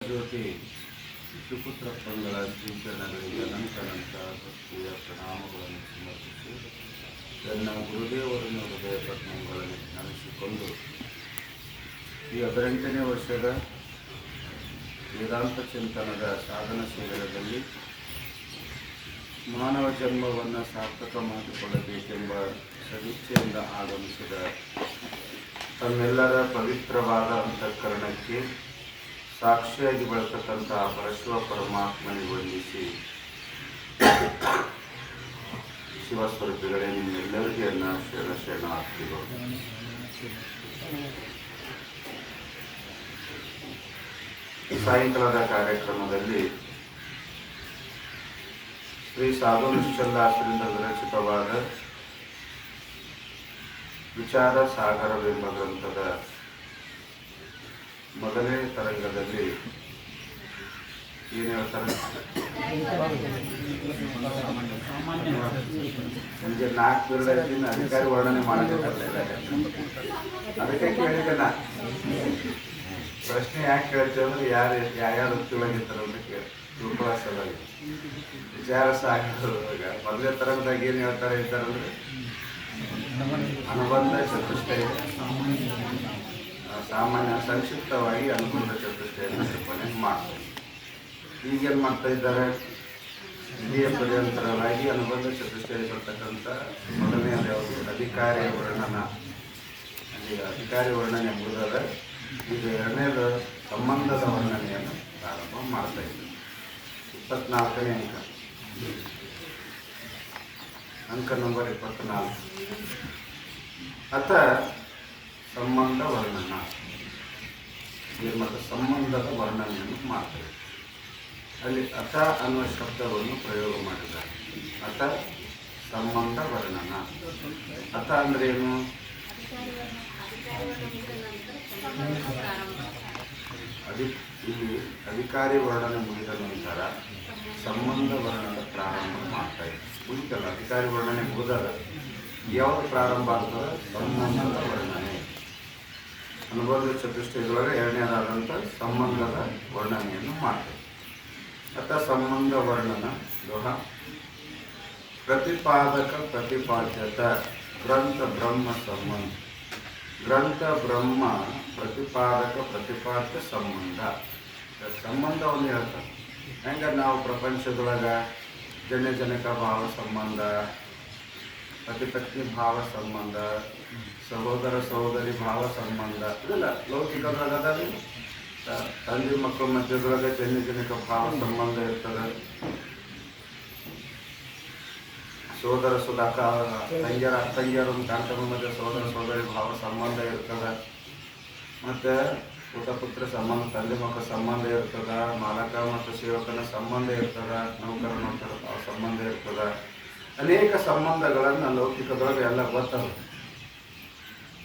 ಪರಜ್ಯೋತಿ ಸುಪುತ್ರಪ್ಪಂಗಳ ಶ್ರೀಚರಣಗಳಿಗೆ ಅನಂತ ಭಕ್ತಿಯ ಪ್ರಣಾಮಗಳನ್ನು ಸಮರ್ಪಿಸಿ ತನ್ನ ಗುರುದೇವರನ್ನು ಹೃದಯ ಪದ್ಮಗಳನ್ನು ನೆನೆಸಿಕೊಂಡು ಈ 18ನೇ ವರ್ಷದ ವೇದಾಂತ ಚಿಂತನದ ಸಾಧನ ಶಿಬಿರದಲ್ಲಿ ಮಾನವ ಜನ್ಮವನ್ನು ಸಾರ್ಥಕ ಮಾಡಿಕೊಳ್ಳಬೇಕೆಂಬ ಸದಿಚ್ಛೆಯಿಂದ ಆಗಮಿಸಿದ ತಮ್ಮೆಲ್ಲರ ಪವಿತ್ರವಾದ ಅಂತಃಕರಣಕ್ಕೆ ಸಾಕ್ಷಿಯಾಗಿ ಬೆಳತಕ್ಕಂಥ ಪರಶಿವ ಪರಮಾತ್ಮನಿಗೆ ವಂದಿಸಿ, ಶಿವಸ್ವರೂಪಿಗಳೇ, ನಿಮ್ಮೆಲ್ಲರಿಗೆ ಶರಣಾರ್ಥಿಗಳು. ಸಾಯಂಕಾಲದ ಕಾರ್ಯಕ್ರಮದಲ್ಲಿ ಶ್ರೀ ಸಾಧು ನಿಶ್ಚಲ್ಲಾಸರಿಂದ ವಿರಚಿತವಾದ ವಿಚಾರ ಸಾಗರವೆಂಬ ಗ್ರಂಥದ ಮೊದಲನೇ ತರಂಗದಲ್ಲಿ ಏನು ಹೇಳ್ತಾರೆ, ನನಗೆ 4 ಪೀರಿಯಡ್ ಅಧಿಕಾರಿ ವರ್ಣನೆ ಮಾಡಬೇಕಾಗ್ತದೆ. ಅದಕ್ಕೆ ಕೇಳಿದೆ ನಾ ಪ್ರಶ್ನೆ ಯಾಕೆ ಕೇಳ್ತೇವೆ ಅಂದ್ರೆ ಯಾರ್ಯಾರು ತಿಳಗಿರ್ತಾರೆ ಅಂತ ತಿಳ್ಕೊಳ್ಳೋ ಸಲುವಾಗಿ. ವಿಚಾರ ಸಾಗರದೊಳಗ ಮೊದಲನೇ ತರಂಗದಾಗ ಏನು ಹೇಳ್ತಾರೆ ಇದ್ದಾರಂದ್ರೆ, ಅನುಬಂಧ ಚತುಷ್ಟಯ, ಸಾಮಾನ್ಯ ಸಂಕ್ಷಿಪ್ತವಾಗಿ ಅನುಬಂಧ ಚತುಷ್ಟಯನ್ನು ನಿರೂಪಣೆ ಮಾಡ್ತಾರೆ. ಈಗೇನು ಮಾಡ್ತಾ ಇದ್ದಾರೆ, ಹಿರಿಯ ಪರ್ಯಂತರವಾಗಿ ಅನುಬಂಧ ಚತುಷ್ಟಯ ಬರ್ತಕ್ಕಂಥ ಮೊದಲನೇ ಅಧಿಕಾರಿ ವರ್ಣನ, ಅಧಿಕಾರಿ ವರ್ಣನೆ ಮುಗಿದದ. ಈಗ ಎರಡನೇದು ಸಂಬಂಧದ ವರ್ಣನೆಯನ್ನು ಪ್ರಾರಂಭ ಮಾಡ್ತಾ ಇದ್ದಾರೆ. 24ನೇ ಅಂಕ ನಂಬರ್ 24. ಅಥ ಸಂಬಂಧ ವರ್ಣನ. ಮತ್ತು ಸಂಬಂಧದ ವರ್ಣನೆಯನ್ನು ಮಾಡ್ತಾರೆ. ಅಲ್ಲಿ ಅಥ ಅನ್ನುವ ಶಬ್ದವನ್ನು ಪ್ರಯೋಗ ಮಾಡಿದ್ದಾರೆ. ಅಥ ಸಂಬಂಧ ವರ್ಣನ. ಅಥ ಅಂದ್ರೆ ಏನು? ಇಲ್ಲಿ ಅಧಿಕಾರಿ ವರ್ಣನೆ ಮುಗಿದ ನಂತರ ಸಂಬಂಧ ವರ್ಣದ ಪ್ರಾರಂಭ ಮಾಡ್ತಾ ಇದೆ. ಮುಗಿತಲ್ಲ, ಅಧಿಕಾರಿ ವರ್ಣನೆ ಮುಗಿದಾಗ ಯಾವುದು ಪ್ರಾರಂಭ ಆಗ್ತದೆ? ಸಂಬಂಧದ ವರ್ಣನೆ. ಅನುಬಂಧ ಚತುಷ್ಟಯದೊಳಗೆ ಎರಡನೇದಾದಂಥ ಸಂಬಂಧದ ವರ್ಣನೆಯನ್ನು ಮಾಡ್ತೇವೆ. ಅಥವಾ ಸಂಬಂಧ ವರ್ಣನ ಲೋಹ ಪ್ರತಿಪಾದಕ ಪ್ರತಿಪಾದ್ಯತ ಗ್ರಂಥ ಬ್ರಹ್ಮ ಸಂಬಂಧ. ಗ್ರಂಥ ಬ್ರಹ್ಮ ಪ್ರತಿಪಾದಕ ಪ್ರತಿಪಾದ್ಯ ಸಂಬಂಧ. ಸಂಬಂಧವನ್ನು ಹೇಳ್ತಾರೆ. ಹೆಂಗೆ ನಾವು ಪ್ರಪಂಚದೊಳಗೆ ಜನಜನಕ ಭಾವ ಸಂಬಂಧ, ಪತಿ ಭಾವ ಸಂಬಂಧ, ಸಹೋದರ ಸಹೋದರಿ ಭಾವ ಸಂಬಂಧ, ಇದೆಲ್ಲ ಲೌಕಿಕದೊಳಗದ. ತಂದೆ ಮಕ್ಕಳ ಮಧ್ಯದೊಳಗೆ ಜನಜನಕ ಭಾವ ಸಂಬಂಧ ಇರ್ತದೆ. ಸೋದರ ಸುಧಾಕ ತಂಗಿಯರ ಕಾಂತನ ಮಧ್ಯೆ ಸೋದರ ಸೋದರಿ ಭಾವ ಸಂಬಂಧ ಇರ್ತದೆ. ಮತ್ತು ಪುತ್ರ ಸಂಬಂಧ, ತಂದೆ ಮಕ್ಕಳ ಸಂಬಂಧ ಇರ್ತದೆ. ಮಾಲಕ ಮತ್ತು ಸೇವಕನ ಸಂಬಂಧ ಇರ್ತದೆ. ನೌಕರ ಸಂಬಂಧ ಇರ್ತದೆ. ಅನೇಕ ಸಂಬಂಧಗಳನ್ನು ಲೌಕಿಕದೊಳಗೆ ಎಲ್ಲ ಗೊತ್ತವೆ.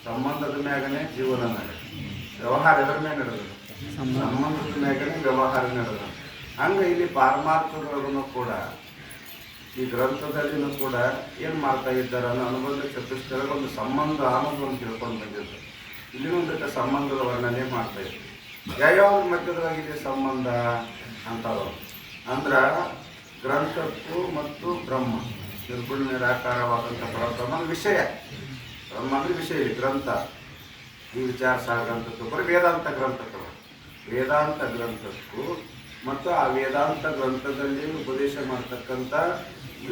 ಸಂಬಂಧದ ಮ್ಯಾಗನೇ ಜೀವನ ನಡೆದ, ವ್ಯವಹಾರ ಎದರ ಮ್ಯಾಗ ನಡೆದ? ಸಂಬಂಧದ ಮ್ಯಾಗನೇ ವ್ಯವಹಾರ ನಡೆದ. ಹಂಗೆ ಇಲ್ಲಿ ಪಾರಮಾರ್ಥದೊಳಗೂ ಕೂಡ, ಈ ಗ್ರಂಥದಲ್ಲಿನೂ ಕೂಡ ಏನು ಮಾಡ್ತಾ ಇದ್ದಾರೆ ಅನ್ನೋ ಅನುಬಂಧ ಚತುಷ್ಟಯಕ್ಕೆ ಒಂದು ಸಂಬಂಧ ಅನ್ನೋದನ್ನು ತಿಳ್ಕೊಂಡು ಬಂದಿದ್ದಾರೆ. ಇಲ್ಲಿನೂ ಒಂದು ಸಂಬಂಧದ ವರ್ಣನೆ ಮಾಡ್ತಾ ಇದ್ದಾರೆ. ಯಾವ್ಯಾವ ಮಧ್ಯದೊಳಗಿದೆ ಸಂಬಂಧ ಅಂತವರು ಅಂದ್ರೆ, ಗ್ರಂಥಕ್ಕೂ ಮತ್ತು ಬ್ರಹ್ಮ ನಿರ್ಗುಣ ನಿರಾಕಾರವಾದಂಥ ಪರಬ್ರಹ್ಮ ವಿಷಯ. ಬ್ರಹ್ಮ ಅಂದರೆ ವಿಷಯ. ಗ್ರಂಥ ಈ ವಿಚಾರ ಸಾಗರ ಗ್ರಂಥಕ್ಕೂ ಬರೀ ವೇದಾಂತ ಗ್ರಂಥಕ್ಕೂ, ವೇದಾಂತ ಗ್ರಂಥಕ್ಕೂ ಮತ್ತು ಆ ವೇದಾಂತ ಗ್ರಂಥದಲ್ಲಿ ಉಪದೇಶ ಮಾಡ್ತಕ್ಕಂಥ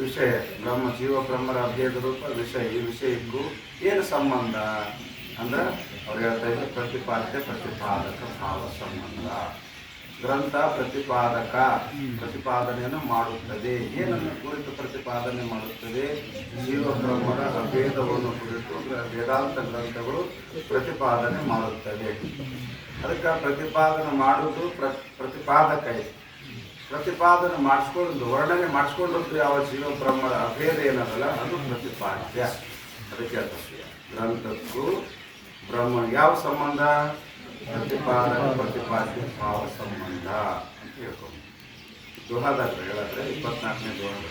ವಿಷಯ ಬ್ರಹ್ಮ, ಜೀವ ಬ್ರಹ್ಮರ ಅಭೇದ ರೂಪ ವಿಷಯ. ಈ ವಿಷಯಕ್ಕೂ ಏನು ಸಂಬಂಧ ಅಂದ್ರೆ ಅವ್ರು ಹೇಳ್ತಾ ಇದ್ದಾರೆ, ಪ್ರತಿಪಾದ್ಯ ಪ್ರತಿಪಾದಕ ಭಾವ ಸಂಬಂಧ. ಗ್ರಂಥ ಪ್ರತಿಪಾದಕ, ಪ್ರತಿಪಾದನೆಯನ್ನು ಮಾಡುತ್ತದೆ. ಏನನ್ನು ಕುರಿತು ಪ್ರತಿಪಾದನೆ ಮಾಡುತ್ತದೆ? ಜೀವ ಬ್ರಹ್ಮರ ಅಭೇದವನ್ನು ಕುರಿತು ವೇದಾಂತ ಗ್ರಂಥಗಳು ಪ್ರತಿಪಾದನೆ ಮಾಡುತ್ತದೆ. ಅದಕ್ಕೆ ಪ್ರತಿಪಾದನೆ ಮಾಡುವುದು ಪ್ರತಿಪಾದಕ ಇದೆ. ಪ್ರತಿಪಾದನೆ ಮಾಡಿಸ್ಕೊಂಡು ವರ್ಣನೆ ಮಾಡಿಸ್ಕೊಂಡದ್ದು ಯಾವ ಜೀವ ಬ್ರಹ್ಮರ ಅಭೇದ ಏನದಲ್ಲ ಅದು ಪ್ರತಿಪಾದ್ಯ. ಅದಕ್ಕೆ ಗ್ರಂಥಕ್ಕೂ ಬ್ರಹ್ಮ ಯಾವ ಸಂಬಂಧ? ಪ್ರತಿಪಾದಕ ಪ್ರತಿಪಾದ್ಯ ಭಾವ ಸಂಬಂಧ ಅಂತ ಹೇಳ್ಕೊಂಡು ದೋಹಾದಾಗ ಹೇಳಿದ್ರೆ 24ನೇ ದೋಹದ.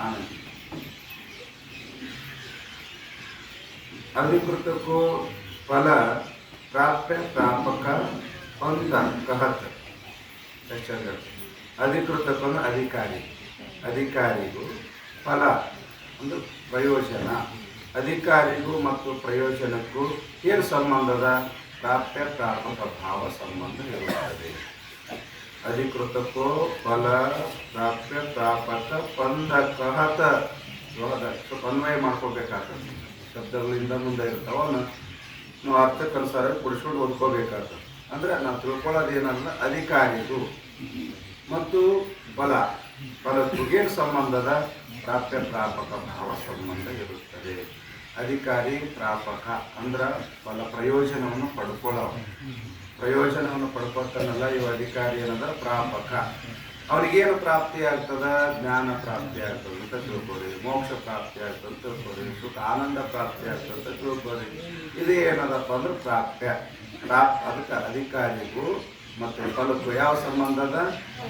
ಆನಂದ ಅಧಿಕೃತಕ್ಕೂ ಫಲ ಪ್ರಾಪ್ಯ ಪ್ರಾಪಕ ಪಂದ ಕಹತ್ ಅಧಿಕೃತಕ್ಕೊಂದು ಅಧಿಕಾರಿ, ಅಧಿಕಾರಿಗೂ ಫಲ ಒಂದು ಪ್ರಯೋಜನ. ಅಧಿಕಾರಿಗೂ ಮತ್ತು ಪ್ರಯೋಜನಕ್ಕೂ ಏನು ಸಂಬಂಧದ? ಪ್ರಾಪ್ಯ ಪ್ರಾಪಕ ಭಾವ ಸಂಬಂಧ ಇರುತ್ತದೆ. ಅಧಿಕೃತಕ್ಕೂ ಫಲ ಪ್ರಾಪ್ಯ ಪ್ರಾಪಕ ಪಂದ ಕಹತ ಅನ್ವಯ ಮಾಡ್ಕೋಬೇಕಾಗ್ತದೆ. ಶಬ್ದಗಳಿಂದ ಮುಂದೆ ಇರ್ತಾವನ್ನ ನಾವು ಅರ್ಥಕ್ಕನುಸಾರ ಕುಡಿಸ್ಕೊಂಡು ಓದ್ಕೋಬೇಕಾಗ್ತದೆ. ಅಂದರೆ ನಾವು ತಿಳ್ಕೊಳ್ಳೋದೇನಲ್ಲ, ಅಧಿಕಾರಿಗೂ ಮತ್ತು ಫಲಕ್ಕೂ ಏನು ಸಂಬಂಧದ? ಪ್ರಾಪ್ಯ ಪ್ರಾಪಕ ಭಾವ ಸಂಬಂಧ ಇರುತ್ತದೆ. ಅಧಿಕಾರಿ ಪ್ರಾಪಕ ಅಂದ್ರೆ ಫಲ ಪ್ರಯೋಜನವನ್ನು ಪ್ರಯೋಜನವನ್ನು ಪಡ್ಕೊತಾನಲ್ಲ ಇವ ಅಧಿಕಾರಿ ಏನಂದ್ರೆ ಪ್ರಾಪಕ. ಅವನಿಗೇನು ಪ್ರಾಪ್ತಿ ಆಗ್ತದ? ಜ್ಞಾನ ಪ್ರಾಪ್ತಿ ಆಗ್ತದೆ ಅಂತ ತಿಳ್ಕೊರಿ, ಮೋಕ್ಷ ಪ್ರಾಪ್ತಿ ಆಗ್ತದೆ ಅಂತ ತಿಳ್ಕೊರಿ, ಸುಖ ಆನಂದ ಪ್ರಾಪ್ತಿ ಆಗ್ತದೆ ಅಂತ ತಿಳ್ಕೊರಿ. ಇದು ಏನದಪ್ಪ ಅಂದ್ರೆ ಅದಕ್ಕೆ ಅಧಿಕಾರಿಗೂ ಮತ್ತು ಫಲಕ್ಕೂ ಯಾವ ಸಂಬಂಧದ?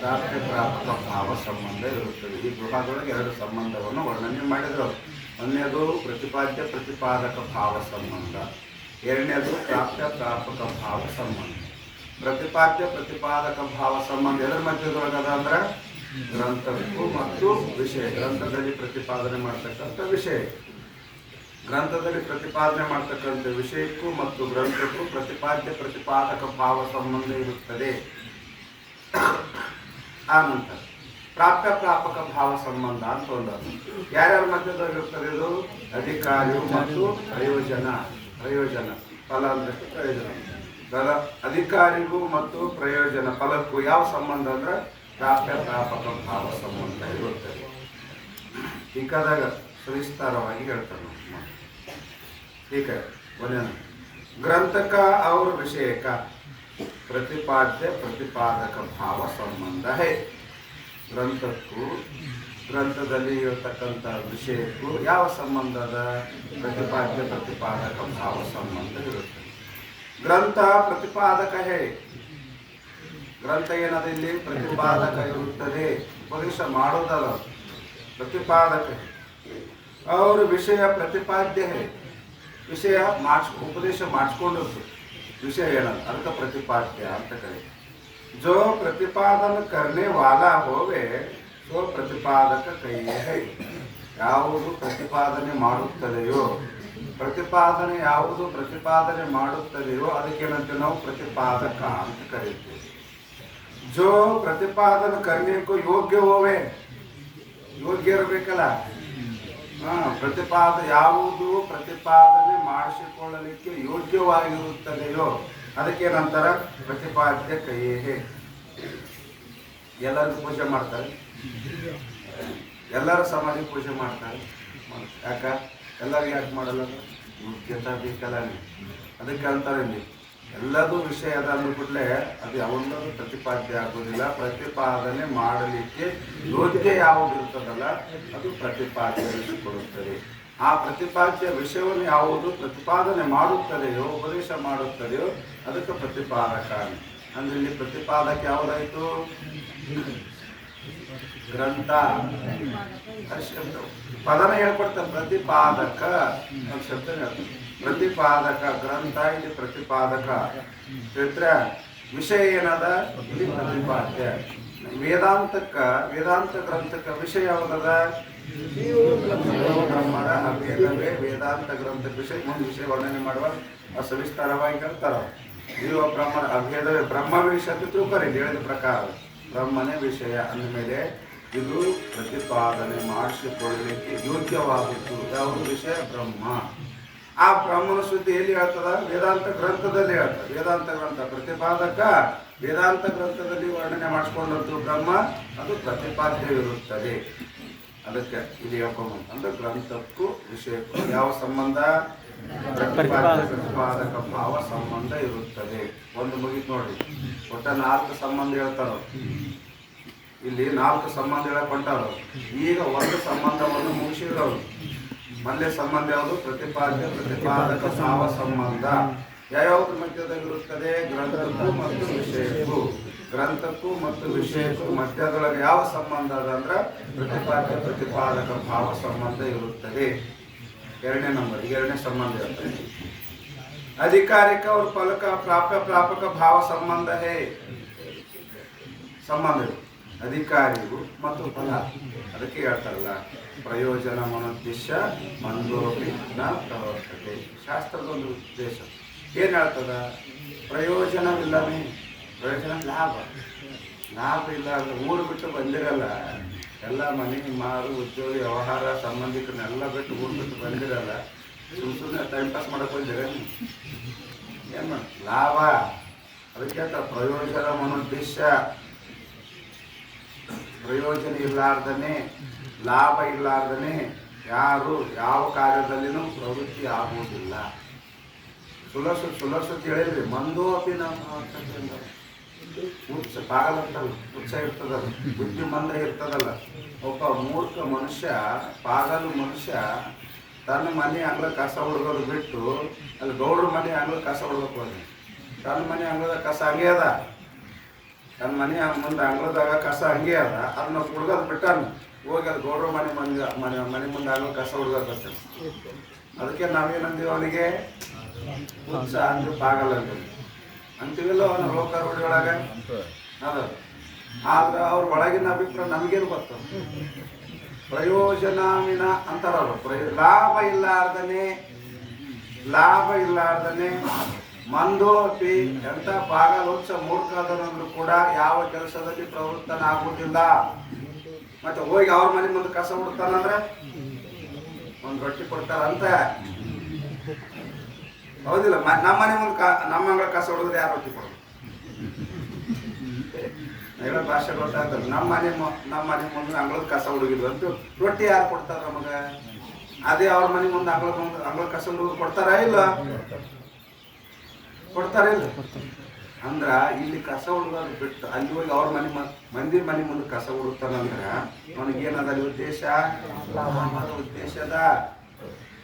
ಪ್ರಾಪ್ಯ ಪ್ರಾಪಕ ಭಾವ ಸಂಬಂಧ ಇರುತ್ತದೆ. ಈ ಗೃಹದೊಳಗೆ ಎರಡು ಸಂಬಂಧವನ್ನು ವರ್ಣನೆ ಮಾಡಿದ್ರು. ಒಂದನೇದು ಪ್ರತಿಪಾದ್ಯ ಪ್ರತಿಪಾದಕ ಭಾವ ಸಂಬಂಧ, ಎರಡನೇದು ಪ್ರಾಪ್ಯ ಪ್ರಾಪಕ ಭಾವ ಸಂಬಂಧ. ಪ್ರತಿಪಾದ್ಯ ಪ್ರತಿಪಾದಕ ಭಾವ ಸಂಬಂಧ ಎದರ ಮಧ್ಯದೊಳಗದ ಅಂದ್ರೆ ಗ್ರಂಥಕ್ಕೂ ಮತ್ತು ವಿಷಯ. ಗ್ರಂಥದಲ್ಲಿ ಪ್ರತಿಪಾದನೆ ಮಾಡ್ತಕ್ಕಂಥ ವಿಷಯ, ಗ್ರಂಥದಲ್ಲಿ ಪ್ರತಿಪಾದನೆ ಮಾಡ್ತಕ್ಕಂಥ ವಿಷಯಕ್ಕೂ ಮತ್ತು ಗ್ರಂಥಕ್ಕೂ ಪ್ರತಿಪಾದ್ಯ ಪ್ರತಿಪಾದಕ ಭಾವ ಸಂಬಂಧ ಇರುತ್ತದೆ. ಆ ನಂತರ ಪ್ರಾಪ್ಯ ಪ್ರಾಪಕ ಭಾವ ಸಂಬಂಧ ಅಂತ ಒಂದು ಯಾರ್ಯಾರ ಮಧ್ಯದಲ್ಲಿರ್ತದೆ? ಇದು ಅಧಿಕಾರಿಯು ಮತ್ತು ಪ್ರಯೋಜನ ಫಲ ಅಂದ್ರೆ ಪ್ರಯೋಜನ. ಅಧಿಕಾರಿಗೂ ಮತ್ತು ಪ್ರಯೋಜನ ಫಲಕ್ಕೂ ಯಾವ ಸಂಬಂಧ ಅಂದ್ರೆ ಪ್ರಾಪ್ಯ ಪ್ರಾಪಕ ಭಾವ ಸಂಬಂಧ ಇರುತ್ತದೆ. ಟೀಕಾದಾಗ ಸವಿಸ್ತಾರವಾಗಿ ಹೇಳ್ತಾರೆ. ठीक है बोले ग्रंथ का और विषय का प्रतिपाद्य प्रतिपादक भाव संबंध है. ಗ್ರಂಥಕ್ಕೂ ಗ್ರಂಥದಲ್ಲಿ ಇರತಕ್ಕಂಥ ವಿಷಯಕ್ಕೂ ಯಾವ ಸಂಬಂಧದ? ಪ್ರತಿಪಾದ್ಯ ಪ್ರತಿಪಾದಕ ಭಾವ ಸಂಬಂಧ ಇರುತ್ತೆ. ಗ್ರಂಥ ಪ್ರತಿಪಾದಕ ಹೇ, ಗ್ರಂಥ ಏನದ ಇಲ್ಲಿ? ಪ್ರತಿಪಾದಕ ಇರುತ್ತದೆ, ಉಪದೇಶ ಮಾಡೋದಲ್ಲ, ಪ್ರತಿಪಾದಕ ಹೇ. और ವಿಷಯ ಪ್ರತಿಪಾದ್ಯ ಹೇ, ವಿಷಯ ಉಪದೇಶ ಮಾಡಿಸ್ಕೊಂಡದ್ದು ವಿಷಯ ಏನಂತ ಅದಕ್ಕೆ ಪ್ರತಿಪಾದ್ಯ ಅಂತ ಕರೀತಾರೆ. जो प्रतिपादन करने वाला होवे तो प्रतिपादक कहिए है. ಯಾವುದು ಪ್ರತಿಪಾದನೆ ಮಾಡುತ್ತದೆಯೋ, ಪ್ರತಿಪಾದನೆ ಯಾವುದು ಪ್ರತಿಪಾದನೆ ಮಾಡುತ್ತದೆಯೋ ಅದಕ್ಕೇನಂತೆ ನಾವು ಪ್ರತಿಪಾದಕ ಅಂತ ಕರೀತೀವಿ. जो प्रतिपादन करने को योग्य होवे, ಯೋಗ್ಯ ಇರಬೇಕಲ್ಲ. ಯಾವುದು ಪ್ರತಿಪಾದನೆ ಮಾಡಿಸಿಕೊಳ್ಳಲಿಕ್ಕೆ ಯೋಗ್ಯವಾಗಿರುತ್ತದೆಯೋ ಅದಕ್ಕೇನಂತಾರ? ಪ್ರತಿಪಾದ್ಯ ಕೈಯೇ. ಎಲ್ಲರಿಗೂ ಪೂಜೆ ಮಾಡ್ತಾರೆ, ಎಲ್ಲರೂ ಸಮಾಜಕ್ಕೆ ಪೂಜೆ ಮಾಡ್ತಾರೆ. ಯಾಕ ಎಲ್ಲರಿಗೂ ಯಾಕೆ ಮಾಡಲ್ಲ? ಯೋಗ್ಯತಾ ಬೇಕಲ್ಲ. ಅದಕ್ಕೆ ಅಂತಾರೆ ಇಲ್ಲಿ ಎಲ್ಲದೂ ವಿಷಯ ಅದ ಅಂದ್ಬಿಟ್ಲೆ ಅದು ಯಾವೊಂದೂ ಪ್ರತಿಪಾದ್ಯ ಆಗೋದಿಲ್ಲ. ಪ್ರತಿಪಾದನೆ ಮಾಡಲಿಕ್ಕೆ ಯೋಗ್ಯ ಯಾವುದು ಇರ್ತದಲ್ಲ ಅದು ಪ್ರತಿಪಾದ್ಯ ಕೊಡುತ್ತದೆ. ಆ ಪ್ರತಿಪಾದ್ಯ ವಿಷಯವನ್ನು ಯಾವುದು ಪ್ರತಿಪಾದನೆ ಮಾಡುತ್ತದೆಯೋ, ಉಪದೇಶ ಮಾಡುತ್ತದೆಯೋ ಅದಕ್ಕೆ ಪ್ರತಿಪಾದಕ. ಅಂದ್ರೆ ಇಲ್ಲಿ ಪ್ರತಿಪಾದಕ ಯಾವುದಾಯಿತು? ಗ್ರಂಥ. ಪದನ ಹೇಳ್ಕೊಡ್ತಾರೆ ಪ್ರತಿಪಾದಕ ಶಬ್ದ ಹೇಳ್ತಾರೆ. ಪ್ರತಿಪಾದಕ ಗ್ರಂಥ ಇಲ್ಲಿ ಪ್ರತಿಪಾದಕ ಹೇಳ್ತಾರೆ. ವಿಷಯ ಏನದ? ಇಲ್ಲಿ ಪ್ರತಿಪಾದ್ಯ. ವೇದಾಂತ ಗ್ರಂಥಕ್ಕೆ ವಿಷಯ ಯಾವುದದ? ಬ್ರಹ್ಮರ ಅಭೇದವೇ ವೇದಾಂತ ಗ್ರಂಥಕ್ಕೆ ವಿಷಯ. ಮುಂದೆ ವಿಷಯ ವರ್ಣನೆ ಮಾಡುವ ಸವಿಸ್ತಾರವಾಗಿ ಹೇಳ್ತಾರ. ಜೀವ ಬ್ರಹ್ಮರ ಅಭೇದವೇ ಬ್ರಹ್ಮ ವಿಷಯ ತಿಳ್ಕೊರಿ. ಹೇಳಿದ ಪ್ರಕಾರ ಬ್ರಹ್ಮನೇ ವಿಷಯ ಅಂದಮೇಲೆ ಇದು ಪ್ರತಿಪಾದನೆ ಮಾಡಿಸಿಕೊಳ್ಳಲಿಕ್ಕೆ ಯೋಗ್ಯವಾಗಿತ್ತು. ಯಾವುದು ವಿಷಯ? ಬ್ರಹ್ಮ. ಆ ಬ್ರಹ್ಮನ ಸುದ್ದಿ ಎಲ್ಲಿ ಹೇಳ್ತದ? ವೇದಾಂತ ಗ್ರಂಥದಲ್ಲಿ ಹೇಳ್ತದೆ. ವೇದಾಂತ ಗ್ರಂಥ ಪ್ರತಿಪಾದಕ. ವೇದಾಂತ ಗ್ರಂಥದಲ್ಲಿ ವರ್ಣನೆ ಮಾಡಿಸ್ಕೊಂಡದ್ದು ಬ್ರಹ್ಮ, ಅದು ಪ್ರತಿಪಾದ್ಯವಿರುತ್ತದೆ. ಅದಕ್ಕೆ ಇಲ್ಲಿ ಹೇಳ್ಕೊಂಬಂತಂದ್ರೆ ಗ್ರಂಥಕ್ಕೂ ವಿಷಯಕ್ಕೂ ಯಾವ ಸಂಬಂಧ? ಪ್ರತಿಪಾದ್ಯ ಪ್ರತಿಪಾದಕ ಭಾವ ಸಂಬಂಧ ಇರುತ್ತದೆ. ಒಂದು ಮುಗಿತು ನೋಡಿ. ಒಟ್ಟ 4 ಸಂಬಂಧ ಹೇಳ್ತಾರ. ಇಲ್ಲಿ 4 ಸಂಬಂಧ ಹೇಳಕೊಂಟಾರ. ಈಗ ಒಂದು ಸಂಬಂಧವನ್ನು ಮುಗಿಸಿದ್ರು. ಮೊದಲೇ ಸಂಬಂಧ ಯಾವುದು? ಪ್ರತಿಪಾದ್ಯ ಪ್ರತಿಪಾದಕ ಭಾವ ಸಂಬಂಧ. ಯಾವ್ಯಾವ್ದು ಮಧ್ಯದಲ್ಲಿರುತ್ತದೆ? ಗ್ರಂಥಕ್ಕೂ ಮತ್ತು ವಿಷಯಕ್ಕೂ. ಗ್ರಂಥಕ್ಕೂ ಮತ್ತು ವಿಷಯಕ್ಕೂ ಮಧ್ಯದೊಳಗೆ ಯಾವ ಸಂಬಂಧ ಅದ ಅಂದ್ರೆ ಪ್ರತಿಪಾದ್ಯ ಪ್ರತಿಪಾದಕ ಭಾವ ಸಂಬಂಧ ಇರುತ್ತದೆ. 2ನೇ ನಂಬರ್. 2ನೇ ಸಂಬಂಧ ಇರ್ತದೆ. ಅಧಿಕಾರಿಕ और फल का प्राप्य प्रापक भाव ಸಂಬಂಧ है ಸಂಬಂಧ ಅಧಿಕಾರಿಗೂ ಮತ್ತು ಫಲ. ಅದಕ್ಕೆ ಹೇಳ್ತಾರಲ್ಲ, ಪ್ರಯೋಜನ ಮನೋದ್ದೇಶ ಮಂದೋಪಿ ನ ಪ್ರವರ್ತತೆ. ಶಾಸ್ತ್ರದ ಒಂದು ಉದ್ದೇಶ ಏನು ಹೇಳ್ತದ? ಪ್ರಯೋಜನವಿಲ್ಲವೇ, ಪ್ರಯೋಜನ ಲಾಭ. ಲಾಭ ಇಲ್ಲ ಅಂದ್ರೆ ಊರು ಬಿಟ್ಟು ಬಂದಿರಲ್ಲ, ಎಲ್ಲ ಮನೆ ಮಾರು ಉದ್ಯೋಗ ವ್ಯವಹಾರ ಸಂಬಂಧಿಕರನ್ನೆಲ್ಲ ಬಿಟ್ಟು ಊರು ಬಿಟ್ಟು ಬಂದಿರಲ್ಲ, ಸುಮ್ಮನೆ ಟೈಮ್ ಪಾಸ್ ಮಾಡಕ್ಕೆ ಬಂದಿರ ಏನು ಮಾಡಿ ಲಾಭ. ಅದಕ್ಕೆ ಪ್ರಯೋಜನ ಮನೋದ್ದೇಶ. ಪ್ರಯೋಜನ ಇಲ್ಲಾರ್ದನೆ, ಲಾಭ ಇಲ್ಲಾರ್ದನೆ ಯಾರು ಯಾವ ಕಾರ್ಯದಲ್ಲಿನೂ ಪ್ರವೃತ್ತಿ ಆಗುವುದಿಲ್ಲ. ಸುಲಸು ಹೇಳಿದ್ರಿ, ಮಂದೋಪಿ ನಮ್ಮ ಹುಚ್ಚ ಪಾಗಲಂತಲ್ಲ, ಹುಚ್ಚ ಇರ್ತದಲ್ಲ, ಬುದ್ಧಿ ಮಂದ ಇರ್ತದಲ್ಲ. ಒಬ್ಬ ಮೂರ್ಖ ಮನುಷ್ಯ, ಪಾಗಲು ಮನುಷ್ಯ ತನ್ನ ಮನೆ ಅಂಗಳ ಕಸ ಹೊಡೆಗೋದು ಬಿಟ್ಟು ಅಲ್ಲಿ ಗೌಡ್ರ ಮನೆ ಅಂಗಳ ಕಸ ಹೊಡ್ಬೇಕು ಹೋಗಿ, ತನ್ನ ಮನೆ ಅಂಗಳದ ಕಸ ಹಂಗೆ ಅದ, ತನ್ನ ಮನೆ ಮುಂದೆ ಅಂಗಳದಾಗ ಕಸ ಹಂಗೆ ಅದ, ಅದನ್ನ ಹುಡ್ಗೋದು ಬಿಟ್ಟಾನ ಹೋಗಿ ಅದು ಗೌಡ್ರ ಮನೆ ಮುಂದೆ ಅಂಗಳ ಕಸ ಹುಡ್ಗೋದು. ಅದಕ್ಕೆ ನಾವೇನಂತೀವಿ ಅವನಿಗೆ ಹುಚ್ಚ ಅಂದ್ರೆ ಪಾಗಲ್ಲ ಅಂತೀವಿಲ್ಲ ಅವನ ಲೋಕಾರೂಢಿ ಒಳಗೆ ಅದು. ಆದ್ರೆ ಅವ್ರ ಒಳಗಿನ ಅಭಿಪ್ರಾಯ ನಮಗೇನು ಗೊತ್ತು? ಪ್ರಯೋಜನವಿನ ಅಂತಾರ ಅವರು. ಲಾಭ ಇಲ್ಲಾರ್ದನೆ ಮಂದೋಪಿ, ಎಂಥ ಪಾಗಲೋತ್ಸ ಮೂರ್ಖದನಂದ್ರೂ ಕೂಡ ಯಾವ ಕೆಲಸದಲ್ಲಿ ಪ್ರವೃತ್ತನಾಗುವುದಿಲ್ಲ. ಮತ್ತೆ ಹೋಗಿ ಅವ್ರ ಮನೆ ಮುಂದೆ ಕಸ ಹುಡ್ತಾನಂದ್ರೆ ಒಂದು ರೊಟ್ಟಿ ಕೊಡ್ತಾರಂತ, ಹೌದಿಲ್ಲ? ನಮ್ಮ ಮನೆ ಮುಂದೆ ನಮ್ಮ ಅಂಗಳ ಕಸ ಹುಡುಗರು ಯಾರು ರೊಟ್ಟಿ ಕೊಡೋದು? ಹೇಳೋ ಭಾಷೆ ಗೊತ್ತಾಗ್ತದೆ. ನಮ್ಮ ಮನೆ ಮುಂದೆ ಅಂಗಳದ ಕಸ ಹುಡುಗಿದ್ರು ಅಂತ ರೊಟ್ಟಿ ಯಾರು ಕೊಡ್ತಾರ ನಮಗೆ? ಅದೇ ಅವ್ರ ಮನೆ ಮುಂದೆ ಅಂಗಳ ಕಸ ಹುಡುಗರು ಕೊಡ್ತಾರ ಇಲ್ಲ? ಕೊಡ್ತಾರ ಇಲ್ಲ? ಅಂದ್ರ ಇಲ್ಲಿ ಕಸ ಹುಡುಗೋದು ಬಿಟ್ಟು ಅಲ್ಲಿ ಹೋಗಿ ಅವ್ರ ಮಂದಿ ಮನೆ ಮುಂದೆ ಕಸ ಹುಡುಕ್ತಾನಂದ್ರ ಅವನಿಗೇನದ ಉದ್ದೇಶ? ಉದ್ದೇಶದ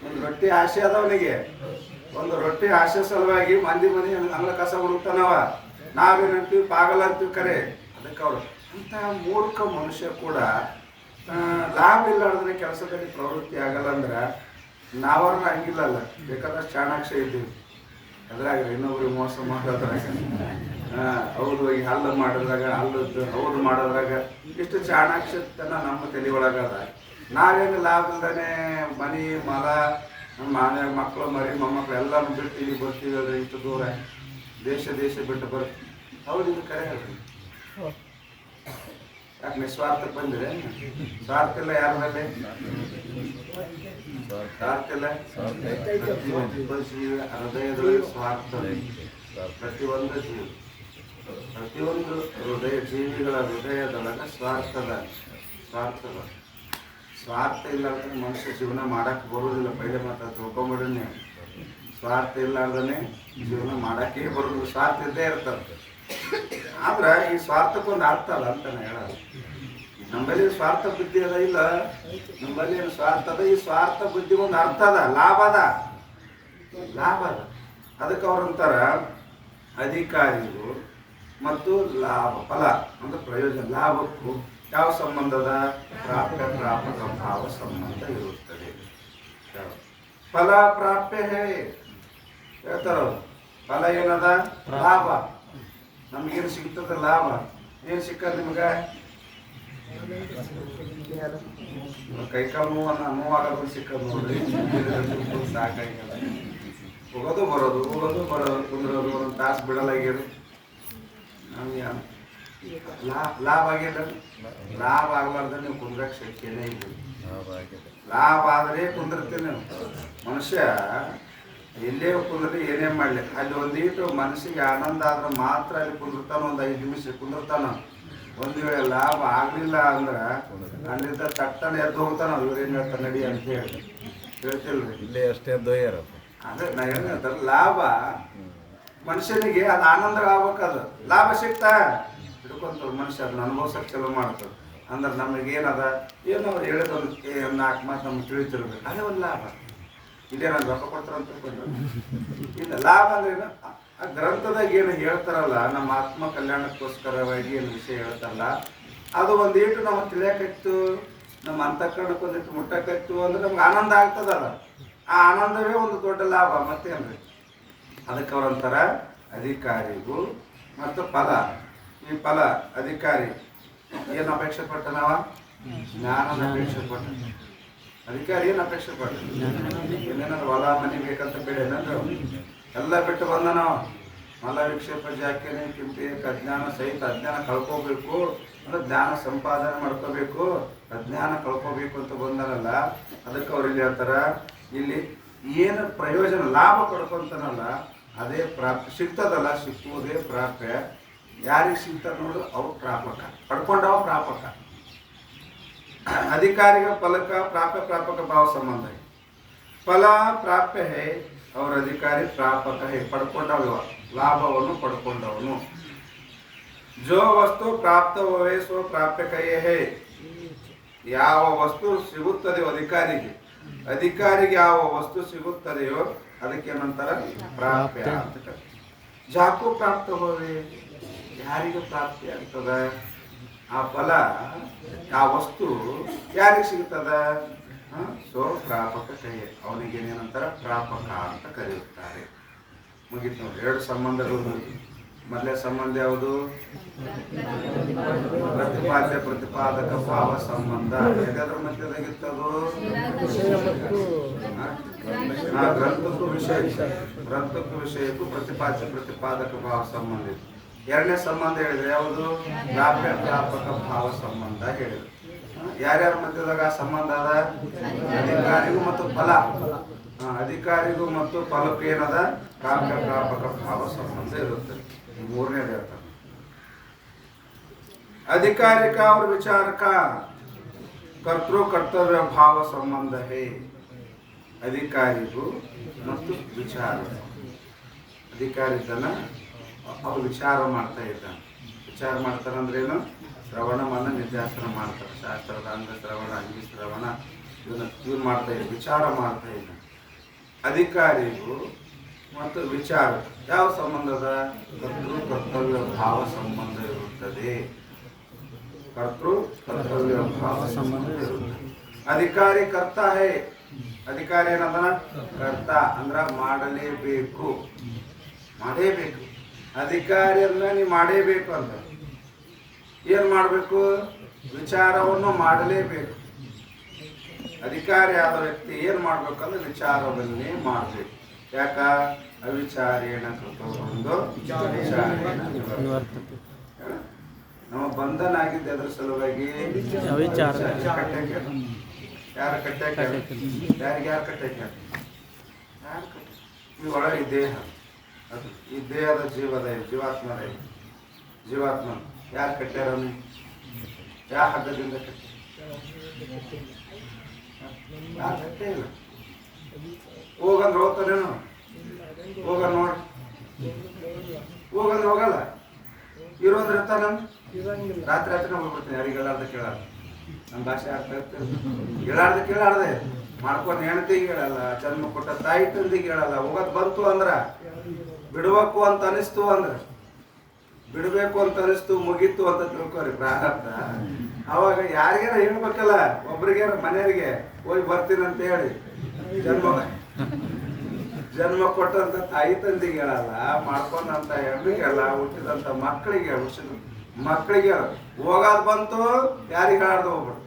ಒಂದು ರೊಟ್ಟಿ ಆಸೆ ಅದ ಅವನಿಗೆ. ಒಂದು ರೊಟ್ಟಿ ಆಸೆ ಸಲುವಾಗಿ ಮಂದಿ ಮನೆ ಅಂಗಳ ಕಸ ಹುಡುಕ್ತಾನವ. ನಾವೇನಂತೀವಿ? ಪಾಗಲ ಅಂತೀವಿ ಕರೆ. ಅದಕ್ಕೆ ಅವರು ಅಂತ ಮೂರ್ಖ ಮನುಷ್ಯ ಕೂಡ ಲಾಭ ಇಲ್ಲಾರ್ದ್ರೆ ಕೆಲಸದಲ್ಲಿ ಪ್ರವೃತ್ತಿ ಆಗಲ್ಲ. ಅಂದ್ರೆ ನಾವ್ರ ಹಂಗಿಲ್ಲಲ್ಲ, ಬೇಕಾದಷ್ಟು ಚಾಣಾಕ್ಷ ಇದ್ದೀವಿ. ಅದ್ರಾಗ ಇನ್ನೊಬ್ರಿಗೆ ಮೋಸ ಮಾಡೋದ್ರಾಗ, ಅವ್ರು ಈ ಹಲ್ಲು ಮಾಡೋದ್ರಾಗ, ಅವ್ರು ಮಾಡೋದ್ರಾಗ ಇಷ್ಟು ಚಾಣಾಕ್ಷತನ ನಮ್ಮ ತಲೆ ಒಳಗದ. ನಾವೇನು ಲಾಭ ಇಲ್ದಾನೆ ಮನೆ ಮಲ ನಮ್ಮ ಮನ್ಯಾಗ ಮಕ್ಕಳು ಮರಿ ಮೊಮ್ಮಕ್ಕಳು ಎಲ್ಲರೂ ಬಿಟ್ಟು ಇಲ್ಲಿ ಬರ್ತೀವಿ ಅಲ್ರಿ, ಇಷ್ಟು ದೂರ ದೇಶ ಬಿಟ್ಟು ಬರ್ತೀವಿ. ಹೌದು, ಇದು ಕರೆ ಹೇಳ್ರಿ. ಯಾಕೆ ನಿಸ್ವಾರ್ಥಕ್ಕೆ ಬಂದಿದೆ? ಸ್ವಾರ್ಥ ಇಲ್ಲ ಯಾರಲ್ಲಿ? ಸ್ವಾರ್ಥ ಇಲ್ಲ. ಹೃದಯದೊಳಗೆ ಸ್ವಾರ್ಥ. ಪ್ರತಿಯೊಂದು ಜೀವಿಗಳ ಹೃದಯದೊಳಗೆ ಸ್ವಾರ್ಥದ. ಸ್ವಾರ್ಥ ಇಲ್ಲಾರ್ದ್ರೆ ಮನುಷ್ಯ ಜೀವನ ಮಾಡಕ್ಕೆ ಬರೋದಿಲ್ಲ. ಪೈಲೆ ಮಾತ್ರ ತಿಳ್ಕೊಂಬಿಡ್ರಿ, ಸ್ವಾರ್ಥ ಇಲ್ಲಾರ್ದೇ ಜೀವನ ಮಾಡಕ್ಕೆ ಬರೋದಿಲ್ಲ. ಸ್ವಾರ್ಥ ಇದ್ದೇ ಇರ್ತದೆ. ಆದ್ರೆ ಈ ಸ್ವಾರ್ಥಕ್ಕೊಂದು ಅರ್ಥ ಅಲ್ಲ ಅಂತ ನಾನು ಹೇಳೋದು. ನಮ್ಮಲ್ಲಿ ಸ್ವಾರ್ಥ ಬುದ್ಧಿ ಅದ ಇಲ್ಲ? ನಮ್ಮಲ್ಲಿ ಏನು ಸ್ವಾರ್ಥ ಅದ? ಈ ಸ್ವಾರ್ಥ ಬುದ್ಧಿ ಒಂದು ಅರ್ಥ ಅದ, ಲಾಭ ಅದ. ಅದಕ್ಕೆ ಅವ್ರಂತಾರ ಅಧಿಕಾರಿಗಳು ಮತ್ತು ಲಾಭ, ಫಲ ಅಂದ್ರೆ ಪ್ರಯೋಜನ. ಲಾಭಕ್ಕೂ ಯಾವ ಸಂಬಂಧದ? ಪ್ರಾಪ್ಯ ಪ್ರಾಪಕ ಭಾವ ಸಂಬಂಧ ಇರುತ್ತದೆ. ಫಲ ಪ್ರಾಪ್ಯ ಹೇಳ್ತಾರ. ಫಲ ಏನದ? ಲಾಭ. ನಮಗೇನು ಸಿಗ್ತದ? ಲಾಭ. ಏನು ಸಿಕ್ಕದ ನಿಮ್ಗೆ? ಕೈಕಾಲು ನೋವಾಗೋದು ಸಿಕ್ಕದ ನೋಡ್ರಿ. ಸಾಕಾಗ್ಯದ. ಹೋಗೋದು ಬರೋದು ಕುಂದ್ರೋದು, ಒಂದೊಂದು ತಾಸು ಬಿಡಲಾಗ್ಯದ. ನಮ್ಗೆ ಲಾಭ ಆಗ್ಯದ. ಲಾಭ ಆಗ್ಲಾರ್ದ ನೀವು ಕುಂದ್ರಕ್ಕೆ ಶಕ್ಯನೇ ಇಲ್ಲ. ಲಾಭ ಆದರೆ ಕುಂದಿರ್ತೀವಿ ನೀವು. ಮನುಷ್ಯ ಎಲ್ಲೇ ಕುಂದ್ರಿ ಏನೇ ಮಾಡಲಿ, ಅಲ್ಲಿ ಒಂದೀಟು ಮನಸ್ಸಿಗೆ ಆನಂದ ಆದ್ರೆ ಮಾತ್ರ ಅಲ್ಲಿ ಕುಂದಿರ್ತಾನ. ಒಂದು 5 ನಿಮಿಷ ಕುಂದಿರ್ತಾನ. ಒಂದು ವೇಳೆ ಲಾಭ ಆಗಲಿಲ್ಲ ಅಂದ್ರೆ ಅಲ್ಲಿಂದ ತಟ್ಟನೆ ಎದ್ದು ಹೋಗ್ತಾನ. ಇವ್ರೇನು ಹೇಳ್ತಾನೆ ನಡಿ ಅಂತ ಹೇಳ್ತಿಲ್ರಿ. ಇಲ್ಲೇ ಅಷ್ಟೇ ದೊಯ್ಯಾರ. ಅದೇ ನಾ ಏನು ಹೇಳ್ತಾರೆ, ಲಾಭ ಮನುಷ್ಯನಿಗೆ ಅದು ಆನಂದ ಆಗ್ಬೇಕದು. ಲಾಭ ಸಿಗ್ತಾ ಹಿಡ್ಕೊಂತ ಮನುಷ್ಯ ಅದನ್ನ ಅನುಭವಿಸಕ್ಕೆ ಚಲೋ ಮಾಡ್ತದೆ. ಅಂದ್ರೆ ನಮಗೇನದ ಏನೋ ಅವ್ರು ಹೇಳಿದೊಂದು 4 ಮಾತು ನಮ್ಗೆ ತಿಳಿತಿರ್ಬೇಕು. ಅದೇ ಒಂದು ಲಾಭ. ಇಲ್ಲೇ ನಾನು ರೊಕ್ಕ ಕೊಡ್ತಾರಂತ ಇಲ್ಲ. ಲಾಭ ಅಂದ್ರೆ ಏನು? ಆ ಗ್ರಂಥದಾಗ ಏನು ಹೇಳ್ತಾರಲ್ಲ, ನಮ್ಮ ಆತ್ಮ ಕಲ್ಯಾಣಕ್ಕೋಸ್ಕರವಾಗಿ ಏನು ವಿಷಯ ಹೇಳ್ತಾರಲ್ಲ, ಅದು ಒಂದೀಟು ನಮಗೆ ತಿಳಿಯಕತ್ತು, ನಮ್ಮ ಅಂತಃಕರಣಕ್ಕೆ ಒಂದಿಟ್ಟು ಮುಟ್ಟಕತ್ತು ಅಂದ್ರೆ ನಮ್ಗೆ ಆನಂದ ಆಗ್ತದಲ್ಲ. ಆ ಆನಂದವೇ ಒಂದು ದೊಡ್ಡ ಲಾಭ. ಮತ್ತೇನ್ರಿ? ಅದಕ್ಕೆ ಅವರಂತರ ಅಧಿಕಾರಿಗೂ ಮತ್ತು ಫಲ. ಈ ಫಲ ಅಧಿಕಾರಿ ಏನು ಅಪೇಕ್ಷೆ ಪಟ್ಟ ನಾವ ಜ್ಞಾನನ ಅಪೇಕ್ಷೆ ಪಟ್ಟ. ಅಧಿಕಾರಿ ಏನು ಅಪೇಕ್ಷೆ ಪಟ್ಟ ಏನೇನಾದ್ರು ಹೊಲ ಮನೆ ಬೇಕಂತ ಬೇಡ ಏನಾದ್ರು ಎಲ್ಲ ಬಿಟ್ಟು ಬಂದ ನಾವು ಮಲ ವಿಕ್ಷೇಪ ಜಾಕಿನೇ ಕಿಂಪಿ ಅಜ್ಞಾನ ಸಹಿತ ಅಜ್ಞಾನ ಕಳ್ಕೋಬೇಕು ಅಂದ್ರೆ ಜ್ಞಾನ ಸಂಪಾದನೆ ಮಾಡ್ಕೋಬೇಕು, ಅಜ್ಞಾನ ಕಳ್ಕೋಬೇಕು ಅಂತ ಬಂದಾರಲ್ಲ. ಅದಕ್ಕೆ ಅವ್ರು ಇಲ್ಲಿ ಹೇಳ್ತಾರ, ಇಲ್ಲಿ ಏನು ಪ್ರಯೋಜನ ಲಾಭ ಪಡ್ಕೊಂತಾನಲ್ಲ ಅದೇ ಪ್ರಾಪ್ತಿ ಸಿಗ್ತದಲ್ಲ, ಸಿಕ್ಕುವುದೇ ಪ್ರಾಪ್ಯ. ಯಾರಿಗೆ ಸಿಗ್ತದ ನೋಡು ಅವ್ರು ಪ್ರಾಪಕ, ಪಡ್ಕೊಂಡವ ಪ್ರಾಪಕ. ಅಧಿಕಾರಿಗೆ ಫಲಕ ಪ್ರಾಪ್ಯ ಪ್ರಾಪಕ ಭಾವ ಸಂಬಂಧ है. ಫಲ ಪ್ರಾಪ್ಯ है ಅವ್ರ ಅಧಿಕಾರಿ ಪ್ರಾಪಕ है, ಪಡ್ಕೊಂಡವ ಲಾಭವನ್ನು ಪಡ್ಕೊಂಡವನು. ಜೋ ವಸ್ತು ಪ್ರಾಪ್ತ ಹೋವೆ ಸ್ವ ಪ್ರಾಪ್ಯ ಕೈಯೇ है. ಯಾವ ವಸ್ತು ಸಿಗುತ್ತದೆಯೋ ಅಧಿಕಾರಿಗೆ, ಅಧಿಕಾರಿಗೆ ಯಾವ ವಸ್ತು ಸಿಗುತ್ತದೆಯೋ ಅದಕ್ಕೇನಂತಾರ ಪ್ರಾಪ್ಯ ಅಂತ. ಜಾಕು ಪ್ರಾಪ್ತ ಹೋವೆ ಯಾರಿಗೆ ಪ್ರಾಪ್ತಿ ಆಗ್ತದ ಆ ಫಲ, ಆ ವಸ್ತು ಯಾರಿಗೆ ಸಿಗ್ತದ? ಸೋ ಪ್ರಾಪಕ ಕೈ, ಅವನಿಗೇನೇನಂತಾರ ಪ್ರಾಪಕ ಅಂತ ಕರೆಯುತ್ತಾರೆ. ಮುಗಿತು ನೋಡಿ, ಎರಡು ಸಂಬಂಧಗಳು. ಮೊದಲೇ ಸಂಬಂಧ ಯಾವುದು? ಪ್ರತಿಪಾದ್ಯ ಪ್ರತಿಪಾದಕ ಭಾವ ಸಂಬಂಧ. ಯಾವ್ದಾದ್ರ ಮಧ್ಯದಾಗಿತ್ತದು? ಗ್ರಂಥಕ್ಕೂ ವಿಷಯಕ್ಕೂ ಪ್ರತಿಪಾದ್ಯ ಪ್ರತಿಪಾದಕ ಭಾವ ಸಂಬಂಧ ಇದೆ. ಎರಡನೇ ಸಂಬಂಧ ಹೇಳಿದ್ರೆ ಯಾವುದು? ಪ್ರಾಪ್ಯ ಪ್ರಾಪಕ ಭಾವ ಸಂಬಂಧ ಹೇಳಿದ್ರು. ಯಾರ್ಯಾರ ಮಧ್ಯದಾಗ ಆ ಸಂಬಂಧ ಅದ? ಅಧಿಕಾರಿಗೂ ಮತ್ತು ಫಲ, ಅಧಿಕಾರಿಗೂ ಮತ್ತು ಫಲಕ್ಕೂ ಏನದ? ಪ್ರಾಪ್ಯ ಪ್ರಾಪಕ ಭಾವ ಸಂಬಂಧ ಇರುತ್ತೆ. ಮೂರನೇದು ಹೇಳ್ತಾರೆ, ಅಧಿಕಾರಿಕ और विचार का ಕರ್ತೃ ಕರ್ತವ್ಯ ಭಾವ ಸಂಬಂಧ ಹೇ. ಅಧಿಕಾರಿಗೂ ಮತ್ತು ವಿಚಾರ, ಅಧಿಕಾರಿ ಇದ್ದಾನ ಅವ್ರು ವಿಚಾರ ಮಾಡ್ತಾ ಇದ್ದಾನೆ. ವಿಚಾರ ಮಾಡ್ತಾರಂದ್ರೇನು? ಶ್ರವಣ ಮನ ನಿಧ್ಯಾಸನ ಮಾಡ್ತಾರೆ. ಶಾಸ್ತ್ರದ ಅಂಗ ಶ್ರವಣ ಅಂಗಿ ಶ್ರವಣ ಇವನು ಮಾಡ್ತಾ ಇದ್ದ, ವಿಚಾರ ಮಾಡ್ತಾ ಇದ್ದಾನೆ. ಅಧಿಕಾರಿಗೂ ಮತ್ತು ವಿಚಾರ ಯಾವ ಸಂಬಂಧದ? ಕರ್ತೃ ಕರ್ತವ್ಯ ಭಾವ ಸಂಬಂಧ ಇರುತ್ತದೆ. ಕರ್ತೃ ಕರ್ತವ್ಯ ಭಾವ ಸಂಬಂಧ ಇರುತ್ತದೆ. ಅಧಿಕಾರಿ ಕರ್ತ ಹೇ. ಅಧಿಕಾರಿ ಏನಂದ? ಕರ್ತ ಅಂದ್ರ ಮಾಡಲೇಬೇಕು, ಮಾಡೇಬೇಕು. ಅಧಿಕಾರಿ ಅಂದ್ರೆ ನೀವು ಮಾಡೇಬೇಕು ಅಂತ. ಏನು ಮಾಡಬೇಕು? ವಿಚಾರವನ್ನು ಮಾಡಲೇಬೇಕು. ಅಧಿಕಾರಿ ಆದ ವ್ಯಕ್ತಿ ಏನು ಮಾಡ್ಬೇಕಂದ್ರೆ ವಿಚಾರವನ್ನೇ ಮಾಡಬೇಕು. ಯಾಕ? ಅವಿಚಾರೇಣ ಕೃತವೊಂದು ನಮ್ಮ ಬಂಧನ ಆಗಿದ್ದೆ ಅದ್ರ ಸಲುವಾಗಿ. ಯಾರು ಕಟ್ಟಾಕ? ಯಾರಿಗೆ ಯಾರು ಕಟ್ಟಾಕ? ಈ ಒಳಗೆ ದೇಹ, ಅದು ಈ ದೇಹದ ಜೀವಾತ್ಮದ ಜೀವಾತ್ಮ ಯಾರು ಕಟ್ಟ್ಯಾರ? ಯಾವ ಹಗ್ಗದಿಂದ ಕಟ್ಟ? ಯಾರು ಕಟ್ಟೇ ಇಲ್ಲ. ಹೋಗಂದ್ರೆ ಹೋಗ್ತಾನೇನು? ಹೋಗ ನೋಡಿ, ಹೋಗಂದ್ರೆ ಹೋಗಲ್ಲ. ಇರೋದ್ರೆ ಇರ್ತಾನ. ರಾತ್ರಿ ಹೋಗ್ಬಿಡ್ತೀನಿ, ಯಾರಿಗೆಲ್ಲ ಅಂತ ಕೇಳಲ್ಲ. ನಮ್ಮ ಭಾಷೆ ಅರ್ಥ ಇರ್ತದೆ. ಕೇಳಾರ್ದೆ ಮಾಡ್ಕೊಂಡು ಹೆಣ್ತಿಗೆ ಹೇಳಲ್ಲ, ಜನ್ಮ ಕೊಟ್ಟ ತಾಯಿ ತಂದಿಗೆ ಹೇಳಲ್ಲ. ಹೋಗೋದು ಬಂತು ಅಂದ್ರ, ಬಿಡ್ಬೇಕು ಅಂತ ಅನಿಸ್ತು ಅಂದ್ರ, ಬಿಡಬೇಕು ಅಂತ ಅನಿಸ್ತು, ಮುಗೀತು ಅಂತ ತಿಳ್ಕೊರಿ ಪ್ರಾರಬ್ಧ. ಅವಾಗ ಯಾರಿಗಾರ ಹೇಳ್ಬೇಕಲ್ಲ, ಒಬ್ರಿಗಾರ ಮನೆಯವರಿಗೆ ಹೋಗಿ ಬರ್ತೀನಿ ಅಂತ ಹೇಳಿ. ಜನ್ಮ ಕೊಟ್ಟಂತ ತಾಯಿ ತಂದಿಗೆ ಹೇಳಲ್ಲ, ಮಾಡ್ಕೊಂಡಂತ ಹೆಣ್ಣಿಗೆ ಹೇಳಲ್ಲ, ಹುಟ್ಟಿದಂತ ಮಕ್ಕಳಿಗೆ ಮಕ್ಕಳಿಗೆ ಹೋಗೋದು ಬಂತು, ಯಾರಿಗೆ ಹೇಳಾರ್ದು ಹೋಗ್ಬಿಡು.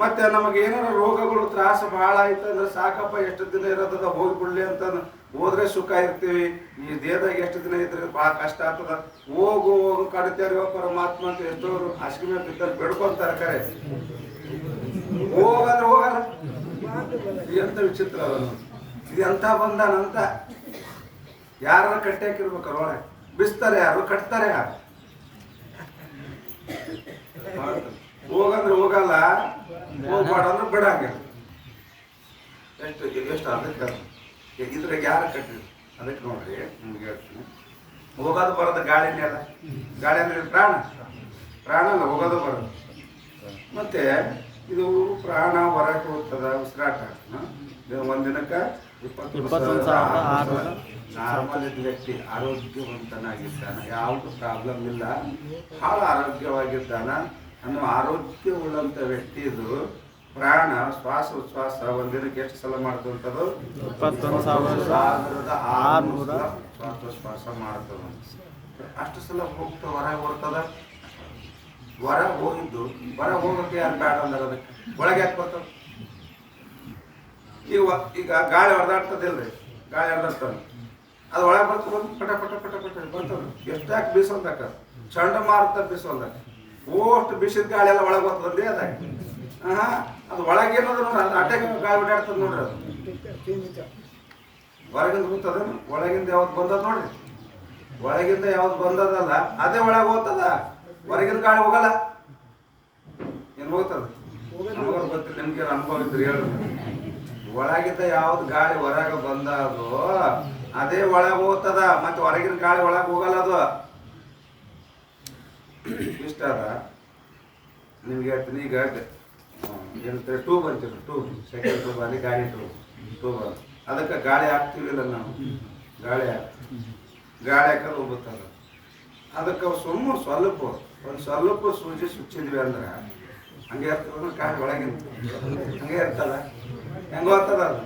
ಮತ್ತೆ ನಮಗೆ ಏನಾರ ರೋಗಗಳು ತ್ರಾಸ ಬಹಳ ಆಯ್ತು ಅಂದ್ರೆ ಸಾಕಪ್ಪ, ಎಷ್ಟು ದಿನ ಇರೋದ ಹೋಗ್ಬಿಡ್ಲಿ ಅಂತ ಹೋದ್ರೆ ಸುಖ ಇರ್ತೀವಿ. ಈ ದೇಹದಾಗ ಎಷ್ಟು ದಿನ ಇದ್ರೆ ಬಹಳ ಕಷ್ಟ ಆಗ್ತದ. ಹೋಗು ಕಡಿತಾರ ಪರಮಾತ್ಮ ಅಂತ ಎಷ್ಟೋರು ಹಾಸಿಗೆ ಮೇಲೆ ಬಿದ್ದರೆ ಬೆಡ್ಕೊಂತಾರೆ. ಕರೆ ಹೋಗಂದ್ರೆ ಹೋಗಲ್ಲ. ಎಂತ ವಿಚಿತ್ರ ಅದನ್ನು. ಇದು ಎಂತ ಬಂದಾನಂತ ಯಾರ ಕಟ್ಟಿ ಹಾಕಿರ್ಬೇಕು ಒಳಗೆ. ಬಿಸ್ತಾರೆ ಯಾರು, ಕಟ್ತಾರೆ ಯಾರು? ಹೋಗಂದ್ರೆ ಹೋಗಲ್ಲ, ಹೋಗ್ಬೇಡ ಅಂದ್ರೆ ಬಿಡಂಗಿಲ್ಲ. ಎಷ್ಟು ಅದಕ್ಕೆ ಇದ್ರಾಗ ಯಾರು ಕಟ್ಟಿದ್ರು? ಅದಕ್ಕೆ ನೋಡ್ರಿ, ನಿಮ್ಗೆ ಹೇಳ್ತೀನಿ. ಹೋಗೋದು ಬರೋದು ಗಾಳಿನೇ ಅಲ್ಲ. ಗಾಳಿ ಅಂದ್ರೆ ಪ್ರಾಣ ಅಲ್ಲ, ಹೋಗೋದು ಬರೋದು. ಮತ್ತೆ ಇದು ಪ್ರಾಣ ಹೊರಗೆ ಹೋಗ್ತದ, ಉಸಿರಾಟ. ಒಂದಿನಕ್ಕೆ 20,000 ನಾರ್ಮಲ್ ಇದ್ದ ವ್ಯಕ್ತಿ ಆರೋಗ್ಯವಂತನಾಗಿದ್ದಾನ, ಯಾವುದು ಪ್ರಾಬ್ಲಮ್ ಇಲ್ಲ, ಭಾಳ ಆರೋಗ್ಯವಾಗಿದ್ದಾನ ಅನ್ನೋ ಆರೋಗ್ಯವುಳ್ಳಂಥ ವ್ಯಕ್ತಿ ಇದು ಪ್ರಾಣ ಶ್ವಾಸ ಉಚ್ಛ್ವಾಸ ಒಂದಿನಕ್ಕೆ ಎಷ್ಟು ಸಲ ಮಾಡ್ತದಂಥದ್ದು 21,600 ಶ್ವಾಸೋಚ್ಛ್ವಾಸ ಮಾಡ್ತದ. ಅಷ್ಟು ಸಲ ಹೋಗ್ತದೆ, ಹೊರಗೆ ಬರ್ತದ. ಹೊರ ಹೋಗಿದ್ದು ಹೊರ ಹೋಗೋಕ್ಕೆ ಯಾರು ಬೇಡ ಅಂದ್ರೆ ಅದಕ್ಕೆ ಒಳಗೆ ಯಾಕೆ ಬರ್ತದೆ? ಈಗ ಗಾಳಿ ಹೊಡೆದಾಡ್ತದಿಲ್ರಿ, ಗಾಳಿ ಹೊಡೆದಾಡ್ತದೆ, ಅದು ಒಳಗೆ ಬರ್ತದೆ, ಪಟ ಪಟ ಪಟ ಪಟ ಬರ್ತದೆ. ಎಷ್ಟಾಕೆ ಬೀಸೋಲ್ದಾಕ, ಚಂಡಮಾರುತ ಬೀಸೋಲ್ದಾಕ ಓಷ್ಟು ಬಿಸಿದ ಗಾಳಿ ಎಲ್ಲ ಒಳಗೆ ಬರ್ತದೆ ಅದಾಗ. ಅದು ಒಳಗೇನದ ನೋಡ್ರಿ, ಅದು ಅಟ್ಯಾಗ ಗಾಳಿ ಓಡಾಡ್ತದೆ ನೋಡ್ರಿ. ಅದು ಹೊರಗಿಂದ ಬರ್ತದ, ಒಳಗಿಂದ ಯಾವ್ದು ಬಂದದ ನೋಡ್ರಿ, ಒಳಗಿಂದ ಯಾವ್ದು ಬಂದದಲ್ಲ ಅದೇ ಒಳಗೆ ಹೋಗ್ತದ, ಹೊರಗಿನ ಗಾಳಿ ಹೋಗಲ್ಲ. ಏನು ಹೋಗ್ತದ ನಮಗ ಗೊತ್ತಿಲ್ಲ, ನಿಮ್ಗೆ ಅನುಭವ ಇದ್ರಿ ಹೇಳ್ರಿ. ಒಳಗಿಂದ ಯಾವ್ದು ಗಾಳಿ ಹೊರಗೆ ಬಂದದು ಅದೇ ಒಳಗೆ ಹೋಗ್ತದ, ಮತ್ತೆ ಹೊರಗಿನ ಗಾಳಿ ಒಳಗೆ ಹೋಗಲ್ಲ. ಅದು ಇಷ್ಟ ಅದ ನಿಮ್ಗೆ ಹೇಳ್ತೀನಿ. ಈಗ ಏನಂತಾರೆ ಟ್ಯೂಬ್ ಅಂತೀವಿ, ಟ್ಯೂಬ್ ಸೆಕೆಂಡ್ ಟ್ಯೂಬ್ ಅಲ್ಲಿ ಗಾಳಿ ಟ್ಯೂಬ್ ಅದಕ್ಕೆ ಗಾಳಿ ಹಾಕ್ತಿವಿಲ್ಲ ನಾವು, ಗಾಳಿ ಹಾಕೋದು ಹೋಗುತ್ತದ. ಅದಕ್ಕೆ ಸುಮ್ಮನೆ ಸ್ವಲ್ಪ ಸೂಜಿ ಸುಚ್ಚಿದ್ವಿ ಅಂದ್ರೆ ಹಂಗೆ ಇರ್ತದ ಗಾಳಿ ಒಳಗಿಂದ, ಹಂಗೆ ಇರ್ತದ. ಹೆಂಗ ಹೋಗ್ತದ ಅದು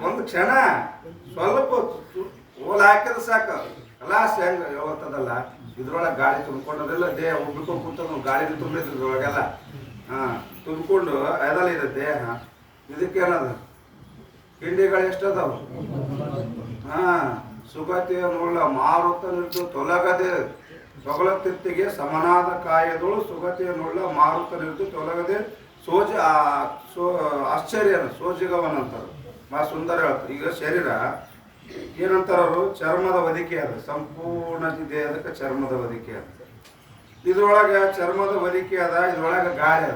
ಒಂದು ಕ್ಷಣ ಸ್ವಲ್ಪ ಓಲ್ ಹಾಕಿದ್ರೆ ಸಾಕು ಕಲಾಸ್ ಹೆಂಗ ಹೋಗ್ತದಲ್ಲ. ಇದ್ರೊಳಗೆ ಗಾಳಿ ತುಂಬ್ಕೊಂಡದೆಲ್ಲ ದೇಹ ಉಬ್ಬಿಕೊಂಡು ಕೂತದ, ಗಾಳಿ ತುಂಬಿದ್ರು ಇದ್ರೊಳಗೆಲ್ಲ ತುಂಬಿಕೊಂಡು ಅದಲ್ಲ ಇದೆ ದೇಹ. ಇದಕ್ಕೇನದ ಕಿಂಡಿಗಳು ಎಷ್ಟದಾವ? ಸುಗತಿಯ ನೋಳ ಮಾರುತ ನಿಂತು ತೊಲಗದೆ ತೊಗಲತಿತ್ತಿಗೆ ಸಮನಾದ ಕಾಯದೋಳು ಸುಗತಿಯ ನೋಳ ಮಾರುತ ನಿಂತು ತೊಲಗದೆ ಸೋಜ ಆಶ್ಚರ್ಯ ಸೋಜಿಗವನಂತಾರ. ಭಾಳ ಸುಂದರ ಹೇಳ್ತಾರೆ. ಈಗ ಶರೀರ ಏನಂತಾರವರು ಚರ್ಮದ ಹೊದಿಕೆ ಅದ, ಸಂಪೂರ್ಣ ದೇಹದಕ್ಕೆ ಚರ್ಮದ ಹೊದಿಕೆ ಅದ. ಇದ್ರೊಳಗೆ ಚರ್ಮದ ಹೊದಿಕೆ ಅದ, ಇದ್ರೊಳಗೆ ಗಾಳಿ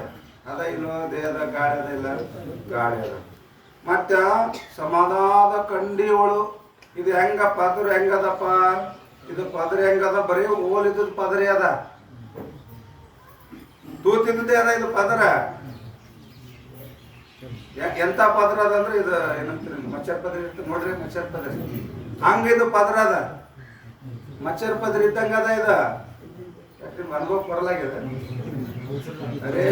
ಅದ ಇನ್ನು ದೇಹದ ಗಾಳಿ ಅದ, ಇಲ್ಲ ಗಾಳಿ ಅದ. ಮತ್ತೆ ಸಮಾಧಾನದ ಕಂಡಿಗಳು ಇದು ಹೆಂಗ ಪದ್ರ ಹೆಂಗದಪ್ಪ? ಇದು ಪದ್ರ ಹೆಂಗದ? ಬರೀ ಓಲಿದ್ದು ಪದರಿ ಅದ, ತೂತಿದ್ದೇ ಅದ. ಇದು ಪದರ ಎಂತ ಪದರ ಅದಂದ್ರೆ ಇದು ಏನಂತೀರಿ, ಮಚ್ಚರ್ ಪದರಿ ಇರ್ತದೆ ನೋಡ್ರಿ, ಮಚ್ಚರ್ ಪದರಿ ಹಂಗ ಇದು ಪದರ ಅದ, ಮಚ್ಚರ್ ಪದರಿ ಇದ್ದಂಗ ಅದ. ಇದು ಯಾಕೆ ಅನುಭವ ಬರಲಾಗಿದೆ. ಅರೇ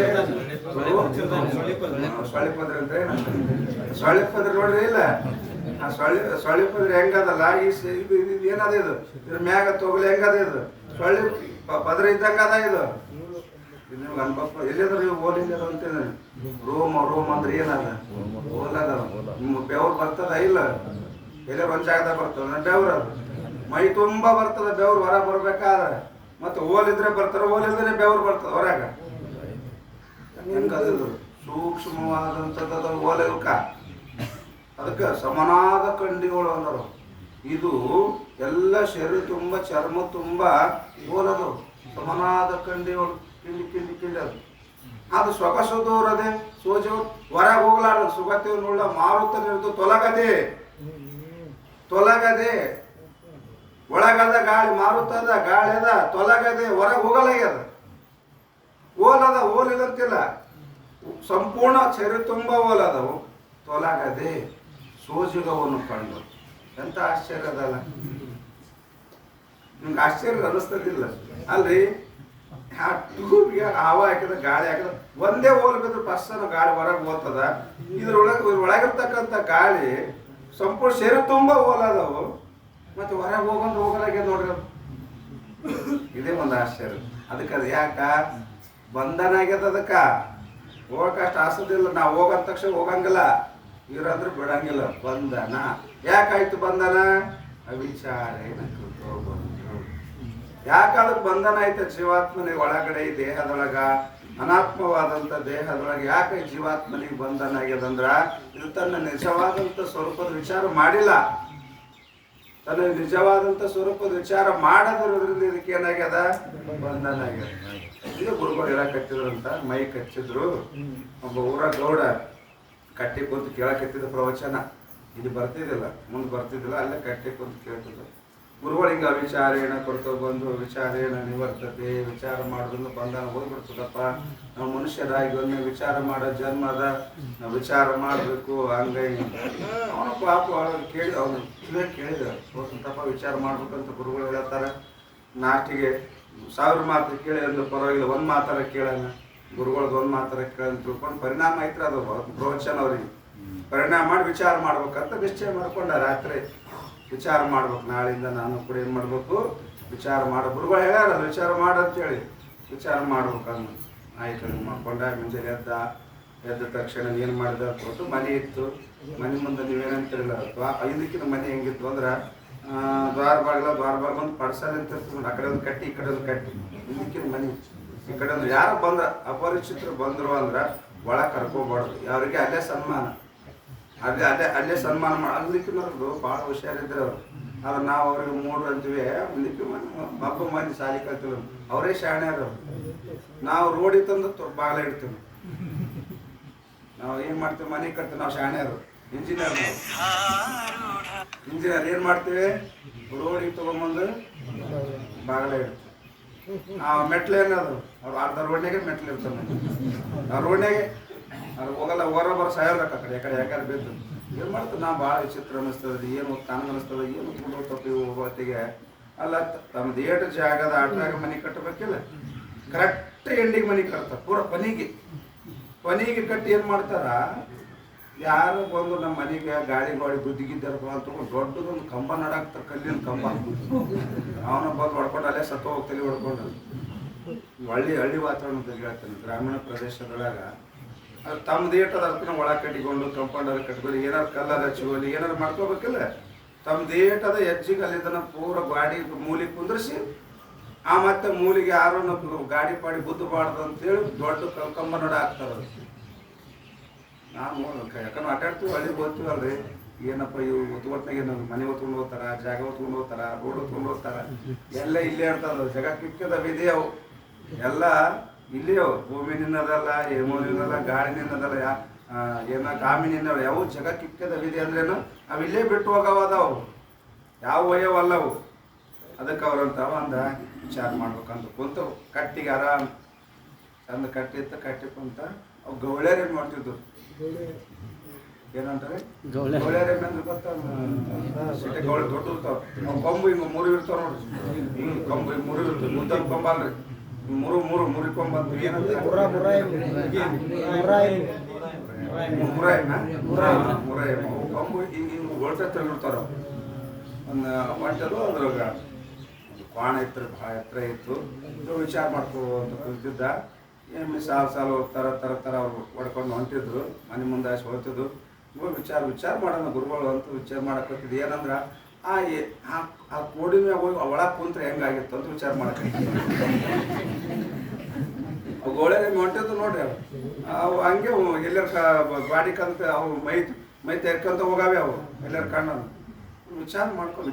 ಸೊಳ್ಳೆ ಪದರಿ ಅಂದ್ರೆ ಸೊಳ್ಳೆ ಪದರಿ ನೋಡ್ರಿ, ಇಲ್ಲ ಆ ಸೊಳ್ಳೆ ಪದರಿ ಹೆಂಗದಲ್ಲ, ಇದು ಏನದ, ಇದು ಇದ್ರ ಮ್ಯಾಗ ತೊಗಲಿ ಹೆಂಗದ, ಇದು ಸೊಳ್ಳೆ ಪದರಿ ಇದ್ದಂಗ ಅದ. ಇದು ನಿಮ್ಗೆ ಅನ್ಬಪ್ಪ ಎಲ್ಲಿದ್ರೆ ನೀವು ಓಲಿಲ್ಲ ಅಂತೇಳಿ ರೋಮ್ ಅಂದ್ರೆ ಏನದ? ಓಲದ. ನಿಮ್ಮ ಬೆವ್ರು ಬರ್ತದ ಇಲ್ಲ, ಎಲ್ಲಿ ಒಂದ್ ಜಾಗದಾಗ ಬರ್ತದ ಬೆವ್ರು, ಅದು ಮೈ ತುಂಬಾ ಬರ್ತದ ಬೆವ್ರು ಹೊರ ಬರ್ಬೇಕಾದ್ರೆ. ಮತ್ತೆ ಓಲಿದ್ರೆ ಬರ್ತಾರ, ಓಲಿದ್ರೆ ಬೆವ್ರು ಬರ್ತದ ಹೊರಗ. ಹೆಂಗದು ಸೂಕ್ಷ್ಮವಾದಂಥದ್ದು ಓಲಕ. ಅದಕ್ಕೆ ಸಮನಾದ ಕಂಡಿಗಳು ಅಂದರು. ಇದು ಎಲ್ಲ ಶರೀರ ತುಂಬ ಚರ್ಮ ತುಂಬ ಓಲದು ಸಮನಾದ ಕಂಡಿಗಳು, ಕಿಂಡಿ ಕಿಂಡಿ ಕಿಂಡಿ ಅದು. ಅದು ಸೊಗಸು ದೂರದೆ ಸೋಜು ಹೊರಗೆ ಹೋಗ್ಲಾರ್ದು ಸುಗತಿ ನೋಡ ಮಾರುತ ನಿಂತು ತೊಲಗದೆ ಒಳಗದ ಗಾಳಿ ಮಾರುತದ ಗಾಳಿ ಅದ, ತೊಲಗದೆ ಹೊರಗೆ ಹೋಗಲಾಗ್ಯದ. ಓಲದ ಓಲಿದಂತಿಲ್ಲ, ಸಂಪೂರ್ಣ ಶರೀರ ತುಂಬ ಓಲದವು, ತೊಲಗದೆ ಸೋಜಿಗವನ್ನು ಕಂಡು. ಎಂತ ಆಶ್ಚರ್ಯ ಅದಲ್ಲ, ನಿಮ್ಗೆ ಆಶ್ಚರ್ಯ ಅನ್ನಿಸ್ತದಿಲ್ಲ ಅಲ್ರಿ? ಆ ಟ್ಯೂಬ್ಗೆ ಹವ ಹಾಕಿದ ಗಾಳಿ ಹಾಕಿದ ಒಂದೇ ಓಲ್ ಬಿದ್ರೆ ಪಸ್ಸನ ಗಾಳಿ ಹೊರಗೆ ಹೋಗ್ತದ. ಒಳಗಿರ್ತಕ್ಕಂಥ ಗಾಳಿ ಸಂಪೂರ್ಣ ಶರೀರ ತುಂಬ ಓಲದವು, ಮತ್ತೆ ಹೊರಗೆ ಹೋಗಲಾಗ್ಯದ ನೋಡ್ರಿ. ಅದು ಇದೇ ಒಂದು ಆಶ್ಚರ್ಯ. ಅದಕ್ಕೆ ಅದು ಯಾಕ ಬಂಧನ ಆಗ್ಯದ, ಅದಕ್ಕೆ ಹೋಗಕ್ಕಷ್ಟು ಆಸದಿಲ್ಲ. ನಾವು ಹೋಗಂದ ತಕ್ಷಣ ಹೋಗಂಗಿಲ್ಲ, ಇರೋದ್ರೆ ಬಿಡಂಗಿಲ್ಲ. ಬಂಧನ ಯಾಕಾಯ್ತು? ಬಂಧನ ಅವಿಚಾರ ಯಾಕಾದ್ರೆ ಬಂಧನ ಐತೆ ಜೀವಾತ್ಮನಿಗೆ ಒಳಗಡೆ ಈ ದೇಹದೊಳಗ, ಅನಾತ್ಮವಾದಂಥ ದೇಹದೊಳಗೆ. ಯಾಕೆ ಜೀವಾತ್ಮನಿಗೆ ಬಂಧನ ಆಗ್ಯದಂದ್ರ ಇದು ತನ್ನ ನಿಜವಾದಂಥ ಸ್ವರೂಪದ ವಿಚಾರ ಮಾಡಿಲ್ಲ. ತನ್ನ ನಿಜವಾದಂಥ ಸ್ವರೂಪದ ವಿಚಾರ ಮಾಡದಿರೋದ್ರಿಂದ ಇದಕ್ಕೆ ಏನಾಗ್ಯದ? ಬಂಧನ ಆಗ್ಯದ. ಇದು ಗುರುಗಳು ಹೇಳಕತ್ತಿದ್ರಂತ, ಮೈ ಕಚ್ಚಿದ್ರು. ಒಬ್ಬ ಊರ ಗೌಡ ಕಟ್ಟಿ ಕುಂತು ಕೇಳಕತ್ತಿದ್ದ ಪ್ರವಚನ. ಇಲ್ಲಿ ಬರ್ತಿದ್ದಿಲ್ಲ, ಮುಂದೆ ಬರ್ತಿದ್ದಿಲ್ಲ, ಅಲ್ಲೇ ಕಟ್ಟಿ ಕುಂತು ಕೇಳ್ತಿದ್ರು. ಗುರುಗಳಿಗೆ ವಿಚಾರೇಣ ಕೊಡ್ತಾ ಬಂದು ವಿಚಾರೇಣ ನಿವರ್ತತೆ, ವಿಚಾರ ಮಾಡೋದ್ರಿಂದ ಬಂಧನ ಹೋಗ್ಬಿಡ್ತದಪ್ಪ. ನಾವು ಮನುಷ್ಯರಾಗಿ ಒಮ್ಮೆ ವಿಚಾರ ಮಾಡೋ ಜನ್ಮ ಅದ, ನಾವು ವಿಚಾರ ಮಾಡಬೇಕು. ಹಂಗೈ ಅವನು ಪಾಪ ಕೇಳಿ ಅವನು ಕೇಳಿದ ತಪ್ಪ ವಿಚಾರ ಮಾಡ್ಬೇಕಂತ ಗುರುಗಳು ಹೇಳ್ತಾರೆ. ನಾಟಿಗೆ 1000 ಮಾತು ಕೇಳಿ ಅಂದ್ರೆ ಪರವಾಗಿಲ್ಲ, ಒಂದು ಮಾತಾರ ಕೇಳೋಣ. ಗುರುಗಳದ್ದು ಒಂದು ಮಾತ್ರ ತಿಳ್ಕೊಂಡು ಪರಿಣಾಮ ಐತ್ರಿ ಅದು ಪ್ರವಚನ ಅವ್ರಿಗೆ ಪರಿಣಾಮ ಮಾಡಿ ವಿಚಾರ ಮಾಡ್ಬೇಕಂತ ನಿಶ್ಚಯ ಮಾಡ್ಕೊಂಡ ರಾತ್ರಿ ವಿಚಾರ ಮಾಡ್ಬೇಕು. ನಾಳಿಂದ ನಾನು ಕೂಡ ಏನು ಮಾಡ್ಬೇಕು, ವಿಚಾರ ಮಾಡೋ ಗುರುಗಳು ಹೇಳ್ಯಾರ ವಿಚಾರ ಮಾಡಂತೇಳಿ ವಿಚಾರ ಮಾಡ್ಬೇಕಂದು ಆಯ್ತು ಮಾಡ್ಕೊಂಡ. ಮುಂಜಾನೆ ಎದ್ದ ತಕ್ಷಣ ಏನು ಮಾಡಿದ ಕೊಟ್ಟು ಮನೆ ಇತ್ತು. ಮನೆ ಮುಂದೆ ನೀವೇನಂತಿರಲಿಲ್ಲ 5ಕ್ಕಿಂತ ಮನೆ ಹೆಂಗಿತ್ತು ಅಂದ್ರೆ ದ್ವಾರ ಬಾಗಿಲ ಒಂದು ಪಡ್ಸಲ್ ಅಂತ ಇರ್ತದೆ. ಆ ಕಡೆ ಒಂದು ಕಟ್ಟಿ ಈ ಕಡೆ ಒಂದು ಕಟ್ಟಿ. 5ಕ್ಕಿಂತ ಮನೆ ಈ ಕಡೆ ಒಂದು ಯಾರು ಬಂದ್ರ ಅಪರಿಚಿತರು ಬಂದರು ಅಂದ್ರೆ ಒಳಗೆ ಕರ್ಕೋಬಾರ್ದು. ಅವ್ರಿಗೆ ಅಲ್ಲೇ ಸನ್ಮಾನ ಅಲ್ಲೇ ಸನ್ಮಾನ ಮಾಡಿ. ಅಲ್ಲಿಕ್ಕಿನವ್ರದ್ದು ಭಾಳ ಹುಷಾರಿದ್ರು ಅವರು. ಆದ್ರೆ ನಾವು ಅವ್ರಿಗೆ 3 ಅಂತೀವಿ. ಮುಂದಕ್ಕೆ ಮಬ್ಬ ಮಂದಿ ಸಾಲಿ ಕಲ್ತೀವಿ, ಅವರೇ ಶಾಣ್ಯರು. ನಾವು ರೋಡಿ ತಂದು ಬಾಗಿಲ ಇಡ್ತೀವಿ. ನಾವು ಏನು ಮಾಡ್ತೀವಿ, ಮನೆ ಕಟ್ತೀವಿ. ನಾವು ಶಾಣ್ಯರು, ಇಂಜಿನಿಯರ್. ಇಂಜಿನಿಯರ್ ಏನು ಮಾಡ್ತೀವಿ, ರೋಡಿಗೆ ತೊಗೊಂಬಂದು ಬಾಗಿಲ ಇಡ್ತೀವಿ. ಮೆಟ್ಲು ಏನದು ಅವ್ರು ಅರ್ಧ ರೋಡ್ನಾಗೆ ಮೆಟ್ಲು ಇರ್ತಾನೆ. ಆ ರೋಡ್ನಾಗೆ ಅದು ಹೋಗಲ್ಲ, ಹೊರ ಸಾಯೋರ್ಬೇಕು ಆ ಕಡೆ ಯಾಕಂದ್ರೆ ಬಿದ್ದು. ಏನು ಮಾಡ್ತೀವಿ ನಾವು ಭಾಳ ವಿಚಿತ್ರ ಅನ್ನಿಸ್ತದೆ. ಏನು ತಾನು ಅನ್ನಿಸ್ತದೆ, ಏನು ತುಂಬ ತಪ್ಪಿ ಹೊತ್ತಿಗೆ ಅಲ್ಲ ತಮ್ಮದು ಏಟು ಜಾಗದ ಆಟಾಗ ಮನೆ ಕಟ್ಟಬೇಕಿಲ್ಲ, ಕರೆಕ್ಟ್ ಎಂಡಿಗೆ ಮನೆ ಕಟ್ತಾರೆ. ಪೂರ ಕೊನೆಗೆ ಕಟ್ಟಿ ಏನು ಮಾಡ್ತಾರ, ಯಾರು ಬಂದು ನಮ್ಮ ಮನೆಗೆ ಗಾಡಿ ಗುದ್ದಿಗಿದ್ದಾರಪ್ಪ ಅಂತ ದೊಡ್ಡದೊಂದು ಕಂಬ ನಡಾಕ್ತಾರೆ, ಕಲ್ಲಿನ ಕಂಬ. ಅವನ ಬಂದು ಹೊಡ್ಕೊಂಡು ಅಲ್ಲೇ ಸತ್ತು ಹೋಗ್ತಲಿ ಹೊಡ್ಕೊಂಡು. ಹಳ್ಳಿ ವಾತಾವರಣ ಹೇಳ್ತಾನೆ. ಗ್ರಾಮೀಣ ಪ್ರದೇಶದೊಳಗೆ ಅದು ತಮ್ಮದು ಏಟದ ಅದಕ್ಕೆ ಒಳಗೆ ಕಟ್ಟಿಕೊಂಡು ಕಂಪೌಂಡರ್ ಕಟ್ಕೊಂಡು ಏನಾರು ಕಲ್ಲರ್ ಹಚ್ಚಿಕೊಂಡು ಏನಾರು ಮಾಡ್ಕೋಬೇಕಿಲ್ಲ. ತಮ್ಮದು ಏಟದ ಹೆಜ್ಜಿಗೆ ಅಲ್ಲಿದ್ದನ ಪೂರ ಗಾಡಿ ಮೂಲಿಗೆ ಕುಂದ್ರಿಸಿ ಮತ್ತೆ ಮೂಲಿಗೆ ಯಾರು ಗಾಡಿ ಪಾಡಿ ಬುದ್ಧಬಾರ್ದು ಅಂತೇಳಿ ದೊಡ್ಡ ಕಂಬ ನಡ ಹಾಕ್ತಾರೆ. ನಾವು ಯಾಕಂದ್ರೆ ಅಡ್ಡಾಡ್ತೀವಿ, ಹಳ್ಳಿಗೆ ಹೋಗ್ತೀವಲ್ರಿ. ಏನಪ್ಪ ಇವು ಒತ್ಕೊಟ್ನಾಗ ಏನದು ಮನೆ ಹೊತ್ಕೊಂಡು ಹೋಗ್ತಾರ, ಜಾಗ ಹೊತ್ಕೊಂಡು ಹೋಗ್ತಾರ, ರೋಡ್ ಹೊತ್ಕೊಂಡು ಹೋಗ್ತಾರ, ಎಲ್ಲ ಇಲ್ಲೇ ಇರ್ತದ. ಜಾಗ ಕಿಕ್ಕದ ವಿಧಿ ಅವು ಎಲ್ಲ ಇಲ್ಲಿ ಅವು. ಭೂಮಿ ನಿನ್ನದಲ್ಲ, ಹೇಮೋ ನಿನ್ನದಲ್ಲ, ಗಾಳಿ ನಿನ್ನದಲ್ಲ, ಏನೋ ಕಾಮಿ ನಿನ್ನವ ಯಾವ ಜಾಗ ಕಿಕ್ಕದ ವಿಧಿ ಅಂದ್ರೇನು ಅವು ಇಲ್ಲೇ ಬಿಟ್ಟು ಹೋಗವದವು, ಯಾವ ಒಯ್ಯವಲ್ಲವು. ಅದಕ್ಕೆ ಅವ್ರಂತ ಒಂದು ವಿಚಾರ ಮಾಡ್ಬೇಕಂತ ಕುಂತು ಕಟ್ಟಿಗೆ ಆರಾಮ್ ಚಂದ ಕಟ್ಟಿ ಕುಂತ ಅವು ಗೌಳ್ಯಾರ ಏನು ಮಾಡ್ತಿದ್ರು, ಏನಂತಾರೆ ಗೌಳ್ಯಾರ ಏನಂದ್ರೆ ಗೊತ್ತ, ಗೌಳಿ ದೊಡ್ಡ ಇರ್ತಾವ. ಅವು ಕೊಂಬು ಹಿಂಗೆ 3 ಇರ್ತಾವ ನೋಡ್ರಿ. ಹಿಂಗೆ ಕೊಂಬು 3 ಇರ್ತವೆ. ಮುದ್ದ ಕೊಂಬ ಅಲ್ರಿ, ಮುರಿ ಕೊಂಬ ಅಂತ ಏನಂತ ಮುರಾಯಿ ಕೊಂಬು ಹಿಂಗೆ ಗೊಳ್ತಾ ತಿರುಗಿರ್ತಾರ. ಒಂದು ಹೊಂಟದು ಅದ್ರಾಗ ಕ್ವಾಣ ಇತ್ತು, ಭಾಳ ಎತ್ತರ ಇತ್ತು. ವಿಚಾರ ಮಾಡ್ಕೋಂತ ಕುಂತಿದ್ದ. ಏನು ಸಾಲು ಹೋಗ್ತಾರ ಅವ್ರು ಹೊಡ್ಕೊಂಡು ಹೊಂಟಿದ್ರು. ಮನೆ ಮುಂದೆ ಆಸೆ ಹೋಗ್ತಿದ್ದು. ವಿಚಾರ ಮಾಡೋಣ ಗುರುಗಳು ಅಂತ ವಿಚಾರ ಮಾಡಕತ್ತಿದ್ದು. ಏನಂದ್ರೆ ಆ ಕೋಡಿ ಮ್ಯಾಗ ಹೋಗಿ ಒಳಗೆ ಕುಂತ್ರೆ ಹೆಂಗಾಗಿತ್ತು ಅಂತ ವಿಚಾರ ಮಾಡಕತ್ತಿದ್ದೆ. ಅವು ಗೋಳೆ ಹೊಂಟಿದ್ದು ನೋಡ್ರಿ. ಅವು ಹಂಗೆ ಎಲ್ಲರ ಗಾಡಿ ಕಂತ ಅವು ಮೈ ತೆರ್ಕೊಂತ ಹೋಗಾವೆ. ಅವು ಎಲ್ಲರ ಕಣ್ಣು ವಿಚಾರ ಮಾಡ್ಕೊಂಡು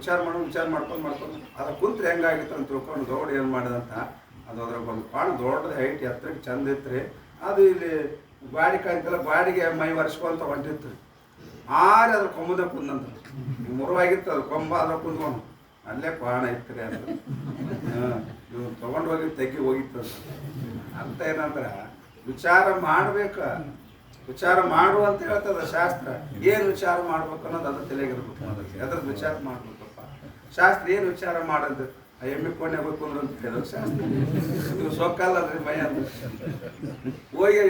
ಅದ್ರ ಕುಂತ್ರೆ ಹೆಂಗಾಗಿತ್ತು ಅಂತ ತಿಳ್ಕೊಂಡು ಗೌಡ ಏನು ಮಾಡಿದಂತ ಅದು ಅದ್ರಾಗ ಒಂದು ಕಾಣ ದೊಡ್ಡದು ಹೈಟ್ ಎತ್ತರಕ್ಕೆ ಚಂದ ಇತ್ತು. ಅದು ಇಲ್ಲಿ ಗಾಡಿ ಕಾಯ್ತಲ್ಲ, ಗಾಡಿಗೆ ಮೈ ಒರೆಸ್ಕೊಂತ ಹೊಂಟಿತ್ತು. ಅದ್ರ ಕೊಂಬದ ಕುಂದಂತ ಮುರುವಾಗಿತ್ತು. ಅದು ಕೊಂಬ ಅದ್ರ ಕುಂದ್ಕೊಂಡು ಅಲ್ಲೇ ಕ್ವಾಣ ಇತ್ತು ಅದು. ಇವ್ ತೊಗೊಂಡು ಹೋಗಿ ತೆಗಿ ಹೋಗಿತ್ತು ಅಂತ. ಏನಂದ್ರೆ ವಿಚಾರ ಮಾಡ್ಬೇಕು, ವಿಚಾರ ಮಾಡು ಅಂತ ಹೇಳ್ತದ ಶಾಸ್ತ್ರ. ಏನು ವಿಚಾರ ಮಾಡ್ಬೇಕು ಅನ್ನೋದು ಅದು ತಲೆಗಿರ್ಬೇಕು. ಅದಕ್ಕೆ ಅದ್ರದ್ದು ವಿಚಾರ ಮಾಡ್ಬೇಕಪ್ಪ. ಶಾಸ್ತ್ರ ಏನು ವಿಚಾರ ಮಾಡೋದು, ಎಮ್ಮೆ ಕೊಂಡೆ ಹೋಗ್ಬೇಕು ಅಂದ್ರೆ ಅಂತ ಹೇಳೋದು ಶಾಸ್ತ್ರ. ನೀವು ಸೊಕ್ಕಲ್ಲದ್ರಿ ಮೈ ಅಂತ ಹೋಗಿ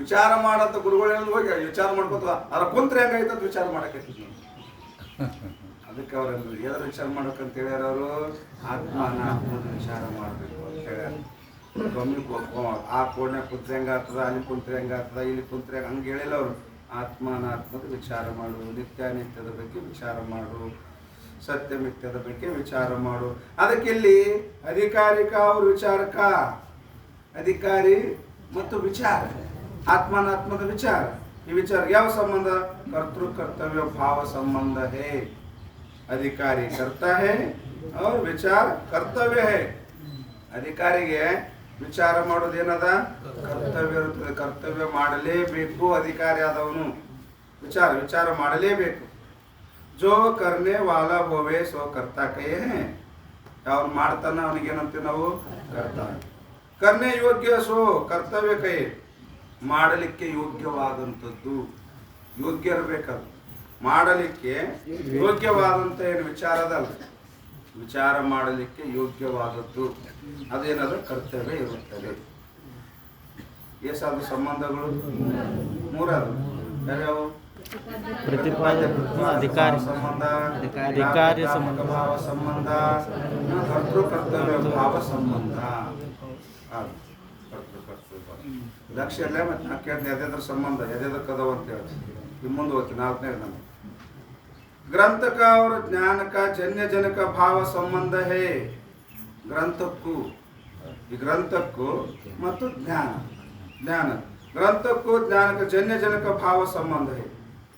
ವಿಚಾರ ಮಾಡಂತ ಗುರುಗಳು ಹೋಗಿ ವಿಚಾರ ಮಾಡ್ಕೊತ ಅದ್ರ ಕುಂತ್ರೆ ಹೆಂಗಾಯ್ತದ ವಿಚಾರ ಮಾಡಕತ್ತಿದ್ವಿ. ಅದಕ್ಕೆ ಅವ್ರಲ್ಲಿ ಏನಾರು ವಿಚಾರ ಮಾಡ್ಬೇಕಂತ ಹೇಳ್ಯಾರ ಅವರು. ಆತ್ಮದ ವಿಚಾರ ಮಾಡಬೇಕು ಅಂತ ಹೇಳ್ಯಾರ. ಆ ಕೋಣೆ ಕುಂತ್ರೆ ಹೆಂಗಾಗ್ತದ, ಅಲ್ಲಿ ಕುಂತ್ರೆ ಹೆಂಗಾಗ್ತದ, ಇಲ್ಲಿ ಕುಂತ್ರೆ ಹಂಗೆ ಹೇಳಿಲ್ಲ ಅವರು. ಆತ್ಮದ ವಿಚಾರ ಮಾಡು, ನಿತ್ಯಾನಿತ್ಯದ ಬಗ್ಗೆ ವಿಚಾರ ಮಾಡು, ಸತ್ಯ ಮಿಥ್ಯದ ಬಗ್ಗೆ ವಿಚಾರ ಮಾಡು. ಅದಕ್ಕೆ ಇಲ್ಲಿ ಅಧಿಕಾರಿಕ ಅವ್ರ ವಿಚಾರಕ, ಅಧಿಕಾರಿ ಮತ್ತು ವಿಚಾರ, ಆತ್ಮದ ವಿಚಾರ. ಈ ವಿಚಾರ ಯಾವ ಸಂಬಂಧ, ಕರ್ತೃ ಕರ್ತವ್ಯ ಭಾವ ಸಂಬಂಧ ಹೇ. अधिकारी करता है और विचार कर्तव्य है. ಅಧಿಕಾರಿಗೆ ವಿಚಾರ ಮಾಡೋದೇನದ ಕರ್ತವ್ಯ ಇರುತ್ತದೆ. ಕರ್ತವ್ಯ ಮಾಡಲೇಬೇಕು. ಅಧಿಕಾರಿ ಆದವನು ವಿಚಾರ ಮಾಡಲೇಬೇಕು. ಜೋ ಕರ್ನೆ ವಾಲಾ ಹೋವೆ ಸೋ ಕರ್ತಾ ಕಹೇ ಹೇ. ಅವ್ನು ಮಾಡ್ತಾನ ಅವನಿಗೇನಂತೀವಿ ನಾವು ಕರ್ತಾ. ಕರ್ನೆ ಯೋಗ್ಯ ಸೋ ಕರ್ತವ್ಯ ಕಹೇ. ಮಾಡಲಿಕ್ಕೆ ಯೋಗ್ಯವಾದಂಥದ್ದು, ಯೋಗ್ಯ ಇರಬೇಕದು. ಮಾಡಲಿಕ್ಕೆ ಯೋಗ್ಯವಾದಂಥ ಏನು ವಿಚಾರದಲ್ಲ, ವಿಚಾರ ಮಾಡಲಿಕ್ಕೆ ಯೋಗ್ಯವಾದದ್ದು ಅದೇನಾದ್ರೂ ಕರ್ತವ್ಯ ಇರುತ್ತದೆ. ಎಷ್ಟಾದ್ರು ಸಂಬಂಧಗಳು? ಮೂರಾದ್ರು. ಯಾವ್ಯಾವು? ಪ್ರತಿಪಾದ್ಯ ಅಧಿಕಾರಿ ಸಂಬಂಧ, ಅಧಿಕಾರಿ ಸಂಬಂಧ, ಭಾವ ಸಂಬಂಧ, ಕರ್ತೃ ಕರ್ತವ್ಯ ಭಾವ ಸಂಬಂಧ. ಲಕ್ಷ್ಯ ಅಲ್ಲೇ ಮತ್ತೆ ನಾ ಕೇಳಿದ್ನಿ ಎದೆದ್ರ ಸಂಬಂಧ ಎದೆದಕ್ಕೆ ಅದಾವ ಅಂತ ಹೇಳಿ. ಇನ್ನು ಮುಂದೆ ಹೋಗ್ತೀನಿ 4ನೇ ನಾನು. ಗ್ರಂಥಕ और ज्ञान का जन्य जनक भाव संबंध है. ಗ್ರಂಥಕ್ಕೂ ಈ ಗ್ರಂಥಕ್ಕೂ ಮತ್ತು ಜ್ಞಾನ ಗ್ರಂಥಕ್ಕೂ ಜ್ಞಾನಕ ಜನ್ಯ ಜನಕ ಭಾವ ಸಂಬಂಧ है.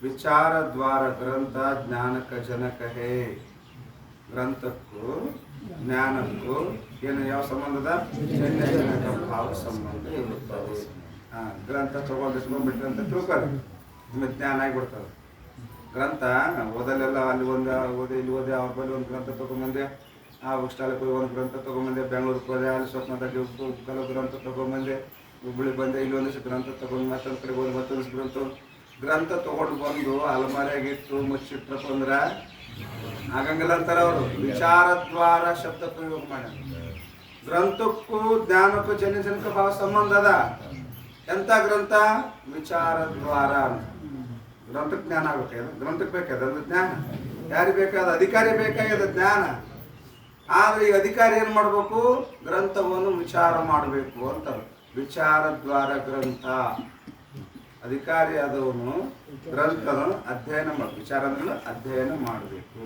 ವಿಚಾರ ದ್ವಾರ ಗ್ರಂಥ ಜ್ಞಾನಕ ಜನಕ ಹೇ. ಗ್ರಂಥಕ್ಕೂ ಜ್ಞಾನಕ್ಕೂ ಏನು ಯಾವ ಸಂಬಂಧದ? ಜನ್ಯ ಜನಕ ಭಾವ ಸಂಬಂಧ ಇರುತ್ತದೆ. ಗ್ರಂಥ ತಗೊಂಡಿಟ್ಕೊಂಡ್ಬಿಟ್ರೆ ಅಂತ ತಿಳ್ಕೊಳ್ಳಿ, ನಿಮಗೆ ಜ್ಞಾನ ಆಗಿಬಿಡ್ತದೆ. ಗ್ರಂಥ ಓದಲೆಲ್ಲ ಅಲ್ಲಿ ಓದಿ ಇಲ್ಲಿ ಓದಿ ಅವ್ರ ಬಳಿ ಒಂದು ಗ್ರಂಥ ತೊಗೊಂಬಂದೆ, ಆ ಬುಕ್ ಸ್ಟಾಲಕ್ಕೆ ಹೋಗಿ ಒಂದು ಗ್ರಂಥ ತೊಗೊಂಬಂದೆ, ಬೆಂಗಳೂರಿಗೆ ಹೋದೆ ಅಲ್ಲಿ ಸ್ವಪ್ನದಲ್ಲಿ ಕೆಲವು ಗ್ರಂಥ ತೊಗೊಂಬಂದೆ, ಹುಬ್ಬಳ್ಳಿ ಬಂದೆ ಇಲ್ಲಿ ಒಂದಿಷ್ಟು ಗ್ರಂಥ ತೊಗೊಂಡು ಮತ್ತೊಂದು ಕಡೆ ಹೋಗಿ ಮತ್ತೊಂದಿಷ್ಟು ಗ್ರಂಥ ತೊಗೊಂಡು ಬಂದು ಅಲಮಾರಿಯಾಗಿಟ್ಟು ಮುಚ್ಚಿಟ್ರಪ್ಪ ಅಂದ್ರೆ ಆಗಂಗಿಲ್ಲ ಅಂತಾರೆ ಅವರು. ವಿಚಾರ ದ್ವಾರ ಶಬ್ದ ಪ್ರಯೋಗ ಮಾಡಿ ಗ್ರಂಥಕ್ಕೂ ಜ್ಞಾನಕ್ಕೂ ಜನ ಜನಕ ಭಾವ ಸಂಬಂಧ ಅದ. ಎಂಥ ಗ್ರಂಥ? ವಿಚಾರ ದ್ವಾರ ಅಂತ. ಗ್ರಂಥಕ್ಕೆ ಜ್ಞಾನ ಆಗ್ಬೇಕಾಗ್ಯದ, ಗ್ರಂಥಕ್ಕೆ ಬೇಕಾದ ಜ್ಞಾನ. ಯಾರಿಗೆ ಬೇಕಾದ? ಅಧಿಕಾರಿ ಬೇಕಾಗ್ಯದ ಜ್ಞಾನ. ಆದರೆ ಈ ಅಧಿಕಾರಿ ಏನು ಮಾಡಬೇಕು? ಗ್ರಂಥವನ್ನು ವಿಚಾರ ಮಾಡಬೇಕು ಅಂತ. ವಿಚಾರ ದ್ವಾರ ಗ್ರಂಥ. ಅಧಿಕಾರಿ ಆದವನು ಗ್ರಂಥನ ಅಧ್ಯಯನ ಮಾಡಬೇಕು. ವಿಚಾರ ಅಂದ್ರೆ ಅಧ್ಯಯನ ಮಾಡಬೇಕು.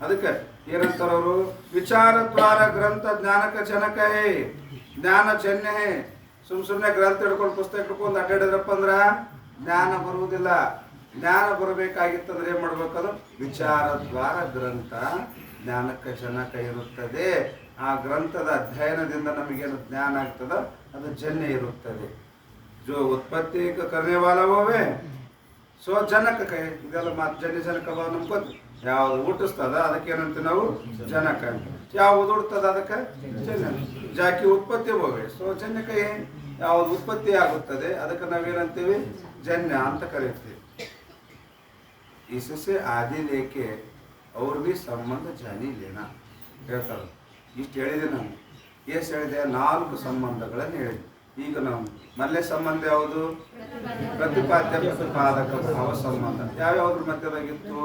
ಅದಕ್ಕೆ ಏನಂತಾರವರು? ವಿಚಾರ ದ್ವಾರ ಗ್ರಂಥ ಜ್ಞಾನಕ ಜನಕ ಹೇ, ಜ್ಞಾನ ಜನ್ಯ ಹೇ. ಸುಮ್ಮನೆ ಗ್ರಂಥ ಹಿಡ್ಕೊಂಡು ಪುಸ್ತಕ ಹಿಡ್ಕೊಂಡು ಅಡ್ಡಾಡಿದ್ರಪ್ಪ ಅಂದ್ರೆ ಜ್ಞಾನ ಬರುವುದಿಲ್ಲ. ಜ್ಞಾನ ಬರಬೇಕಾಗಿತ್ತಂದ್ರೆ ಏನು ಮಾಡ್ಬೇಕದು? ವಿಚಾರ ದ್ವಾರ ಗ್ರಂಥ ಜ್ಞಾನಕ್ಕೆ ಜನಕ ಇರುತ್ತದೆ. ಆ ಗ್ರಂಥದ ಅಧ್ಯಯನದಿಂದ ನಮಗೇನು ಜ್ಞಾನ ಆಗ್ತದೋ ಅದು ಜನ್ಯ ಇರುತ್ತದೆ. ಜೋ ಉತ್ಪತ್ತಿ ಕರ್ನೆ ವಾಲ ಹೋವೆ ಸೊ ಜನಕ ಕೈ. ಇದೆಲ್ಲ ಮಾತು ಜನ್ಯ ಜನಕ ಭಾವ ನಮ್ಗೆ ಯಾವುದು ಹುಟ್ಟಿಸ್ತದ ಅದಕ್ಕೆ ಏನಂತೀವಿ ನಾವು? ಜನಕ. ಯಾವುದು ಹುಡ್ತದ ಅದಕ್ಕೆ ಜನ್ಯ. ಜಾಕಿ ಉತ್ಪತ್ತಿ ಹೋವೆ ಸೊ ಜನ್ಯಕ. ಯಾವುದು ಉತ್ಪತ್ತಿ ಆಗುತ್ತದೆ ಅದಕ್ಕೆ ನಾವೇನಂತೀವಿ? ಜನ್ಯ ಅಂತ ಕರೀತೀವಿ. इससे आदि लेके और भी संबंध जानी लेना ಹೇಳ್ತಾರೆ. ಇಷ್ಟು ಹೇಳಿದೆ ನಾನು. ಎಷ್ಟು ಹೇಳಿದೆ? 4 ಸಂಬಂಧಗಳನ್ನು ಹೇಳಿದೆ. ಈಗ ನಾವು ಮೊದಲೇ ಸಂಬಂಧ ಯಾವುದು? ಪ್ರತಿಪಾದ್ಯ ಪ್ರತಿಪಾದಕ ಭಾವ ಸಂಬಂಧ. ಯಾವ್ಯಾವ್ದ್ರ ಮಧ್ಯದಾಗಿತ್ತು?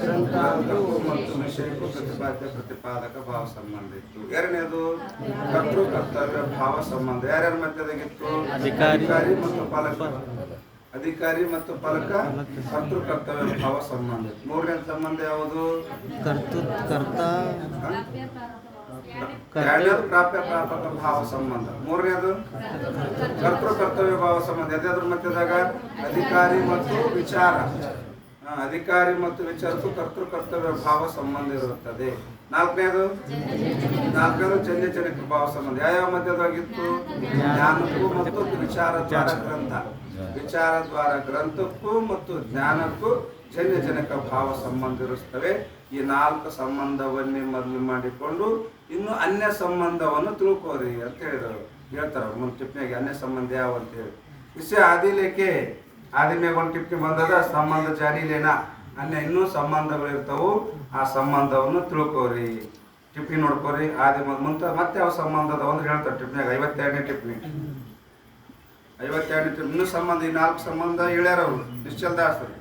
ಗ್ರಂಥಕ್ಕೂ ಮತ್ತು ವಿಷಯಕ್ಕೂ ಪ್ರತಿಪಾದ್ಯ ಪ್ರತಿಪಾದಕ ಭಾವ ಸಂಬಂಧ ಇತ್ತು. ಎರಡನೇದು ಕರ್ತೃ ಕರ್ತವ್ಯ ಭಾವ ಸಂಬಂಧ. ಯಾರ್ಯಾರ ಮಧ್ಯದಾಗಿತ್ತು? ಅಧಿಕಾರಿ ಮತ್ತು ಪಾಲಕ. ಅಧಿಕಾರಿ ಮತ್ತು ಪಾಲಕ ಕರ್ತೃ ಕರ್ತವ್ಯ ಭಾವ ಸಂಬಂಧ. ಮೂರನೇ ಸಂಬಂಧ ಯಾವುದು? ಎರಡನೇದು ಪ್ರಾಪ್ಯ ಪ್ರಾಪಕ ಭಾವ ಸಂಬಂಧ. ಮೂರನೇದು ಕರ್ತೃ ಕರ್ತವ್ಯ ಭಾವ ಸಂಬಂಧ. ಎದಾದ್ರ ಮಧ್ಯದಾಗ ಅಧಿಕಾರಿ ಮತ್ತು ವಿಚಾರ. ಅಧಿಕಾರಿ ಮತ್ತು ವಿಚಾರಕ್ಕೂ ಕರ್ತೃ ಕರ್ತವ್ಯ ಭಾವ ಸಂಬಂಧ ಇರುತ್ತದೆ. ನಾಲ್ಕನೇದು ಜನ್ಯ ಜನಕ ಭಾವ ಸಂಬಂಧ. ಯಾವ ಮಧ್ಯದಾಗಿತ್ತು? ಜ್ಞಾನಕ್ಕೂ ಮತ್ತು ವಿಚಾರ ದ್ವಾರ ಗ್ರಂಥ. ವಿಚಾರ ದ್ವಾರ ಗ್ರಂಥಕ್ಕೂ ಮತ್ತು ಜ್ಞಾನಕ್ಕೂ ಜನ್ಯ ಜನಕ ಭಾವ ಸಂಬಂಧ ಇರುತ್ತವೆ. ಈ 4 ಸಂಬಂಧವನ್ನೇ ಮೊದಲು ಮಾಡಿಕೊಂಡು ಇನ್ನು ಅನ್ಯ ಸಂಬಂಧವನ್ನು ತಿಳ್ಕೋರಿ ಅಂತ ಹೇಳಿದರು. ಹೇಳ್ತಾರೆ ಮುಂದೆ ಟಿಪ್ಪಣಿಗೆ ಅನ್ಯ ಸಂಬಂಧ ಯಾವ ಅಂತ ಹೇಳಿ. ಇಸೆ ಆದಿಲೇಕೆ ಆದಿ ಮ್ಯಾಗ ಒಂದು ಟಿಪ್ಪಣಿ ಬಂದದ ಸಂಬಂಧ ಜಾರಿಲೇನಾ. ಅನ್ಯ ಇನ್ನೂ ಸಂಬಂಧಗಳು ಇರ್ತವು. ಆ ಸಂಬಂಧವನ್ನು ತಿಳ್ಕೋರಿ. ಟಿಪ್ಪಣಿ ನೋಡ್ಕೋರಿ. ಆದಿ ಮತ್ತೆ ಯಾವ ಸಂಬಂಧ ಅದಾವ ಅಂದ್ರೆ ಹೇಳ್ತಾರೆ ಟಿಪ್ಪಣಿಯಾಗ. 52ನೇ ಟಿಪ್ಪಣಿ. 52ನೇ ಟಿಪ್ಪಣಿ ಇನ್ನೂ ಸಂಬಂಧ. ಈ 4 ಸಂಬಂಧ ಹೇಳ್ಯಾರವರು ನಿಶ್ಚಲದಾಸರು.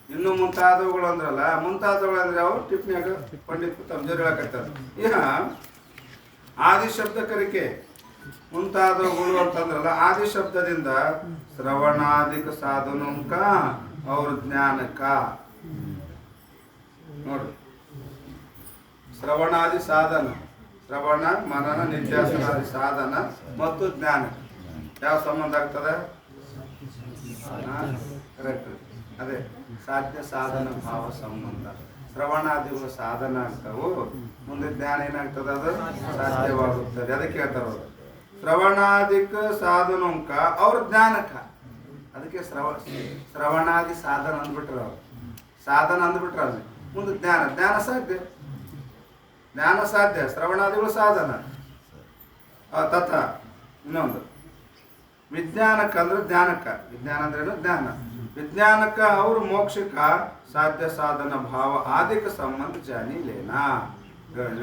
ಇನ್ನು ಮುಂತಾದವುಗಳು ಅಂದ್ರಲ್ಲ, ಮುಂತಾದವುಗಳು ಅಂದ್ರೆ ಯಾವ? ಟಿಪ್ಪಣಿಯಾಗ ಪಂಡಿತ್ ತಮ್ಜರ್ ಹೇಳಕತ್ತಾರೆ. ಈಗ ಆದಿ ಶಬ್ದ ಕರಿಕೆ ಮುಂತಾದವುಗಳು ಅಂತಂದ್ರಲ್ಲ, ಆದಿ ಶಬ್ದದಿಂದ ಶ್ರವಣಾದಿಕ ಸಾಧನಕ ಅವ್ರ ಜ್ಞಾನಕ ನೋಡ್ರಿ. ಶ್ರವಣಾದಿ ಸಾಧನ, ಶ್ರವಣ ಮನನ ನಿತ್ಯಾಸನಾದಿ ಸಾಧನ ಮತ್ತು ಜ್ಞಾನ ಯಾವ ಸಂಬಂಧ ಆಗ್ತದೆ? ಕರೆಕ್ಟ್. ಅದೇ ಸಾಧ್ಯ ಸಾಧನ ಭಾವ ಸಂಬಂಧ. ಶ್ರವಣಾದಿಗಳು ಸಾಧನ ಆಗ್ತಾವು, ಮುಂದೆ ಜ್ಞಾನ ಏನಾಗ್ತದೆ? ಅದು ಸಾಧ್ಯವಾಗುತ್ತದೆ. ಅದಕ್ಕೆ ಹೇಳ್ತಾರೆ ಅವರು ಶ್ರವಣಾದಿಕ ಸಾಧನಕ ಅವ್ರ ಜ್ಞಾನಕ. ಅದಕ್ಕೆ ಶ್ರವಣಾದಿ ಸಾಧನ ಅಂದ್ಬಿಟ್ರ ಅವ್ರು. ಸಾಧನ ಅಂದ್ಬಿಟ್ರ ಅಲ್ಲಿ ಮುಂದೆ ಜ್ಞಾನ ಸಾಧ್ಯ. ಜ್ಞಾನ ಸಾಧ್ಯ, ಶ್ರವಣಾದಿಗಳು ಸಾಧನ. ತಥ ಇನ್ನೊಂದು ವಿಜ್ಞಾನಕ ಅಂದ್ರೆ ಜ್ಞಾನಕ. ವಿಜ್ಞಾನ ಅಂದ್ರೇನು? ಜ್ಞಾನ. ವಿಜ್ಞಾನಕ ಅವರು ಮೋಕ್ಷಕ ಸಾಧ್ಯ ಸಾಧನ ಭಾವ ಆದಿಕ ಸಂಬಂಧ ಜಾನಿ ಲೇನಾ. ನೋಡಿ,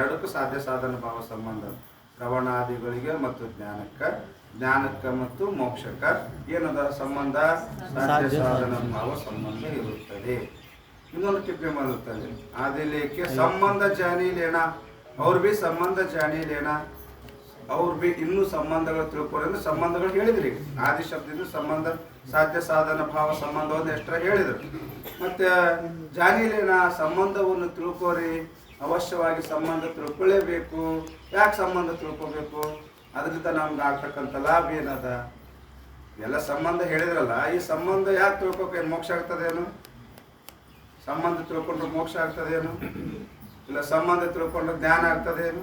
ಎರಡಕ್ಕೂ ಸಾಧ್ಯ ಸಾಧನ ಭಾವ ಸಂಬಂಧ. ಶ್ರವಣಾದಿಗಳಿಗೆ ಮತ್ತು ಜ್ಞಾನಕ್ಕೆ ಮತ್ತು ಮೋಕ್ಷಕ್ಕೆ ಏನದ ಸಂಬಂಧ? ಸಾಧ್ಯ ಸಾಧನ ಭಾವ ಸಂಬಂಧ ಇರುತ್ತದೆ. ಇನ್ನೊಂದು ಟಿಪ್ಪಣಿ ಮಾಡುತ್ತದೆ, ಆದಿಲೇಕೆ ಸಂಬಂಧ ಜಾನೀಲೇನ, ಅವ್ರು ಬಿ ಸಂಬಂಧ ಜಾನೀಲೇನ, ಅವ್ರು ಬಿ ಇನ್ನೂ ಸಂಬಂಧಗಳು ತಿಳ್ಕೊರಿ ಅಂದ್ರೆ ಸಂಬಂಧಗಳು ಹೇಳಿದ್ರಿ. ಆದಿ ಶಬ್ದದಿಂದ ಸಂಬಂಧ ಸಾಧ್ಯ ಸಾಧನ ಭಾವ ಸಂಬಂಧವನ್ನು ಎಷ್ಟರ ಹೇಳಿದ್ರು. ಮತ್ತೆ ಜಾನೀಲೇನ ಸಂಬಂಧವನ್ನು ತಿಳ್ಕೋರಿ, ಅವಶ್ಯವಾಗಿ ಸಂಬಂಧ ತಿಳ್ಕೊಳ್ಳೇಬೇಕು. ಯಾಕೆ ಸಂಬಂಧ ತಿಳ್ಕೊಬೇಕು? ಅದರಿಂದ ನಮ್ಗೆ ಆಗ್ತಕ್ಕಂಥ ಲಾಭ ಏನದ? ಎಲ್ಲ ಸಂಬಂಧ ಹೇಳಿದ್ರಲ್ಲ, ಈ ಸಂಬಂಧ ಯಾಕೆ ತಿಳ್ಕೊಬೇಕು? ಮೋಕ್ಷ ಆಗ್ತದೇನು? ಸಂಬಂಧ ತಿಳ್ಕೊಂಡ್ರೆ ಮೋಕ್ಷ ಆಗ್ತದೇನು? ಇಲ್ಲ ಸಂಬಂಧ ತಿಳ್ಕೊಂಡ್ರೆ ಜ್ಞಾನ ಆಗ್ತದೇನು?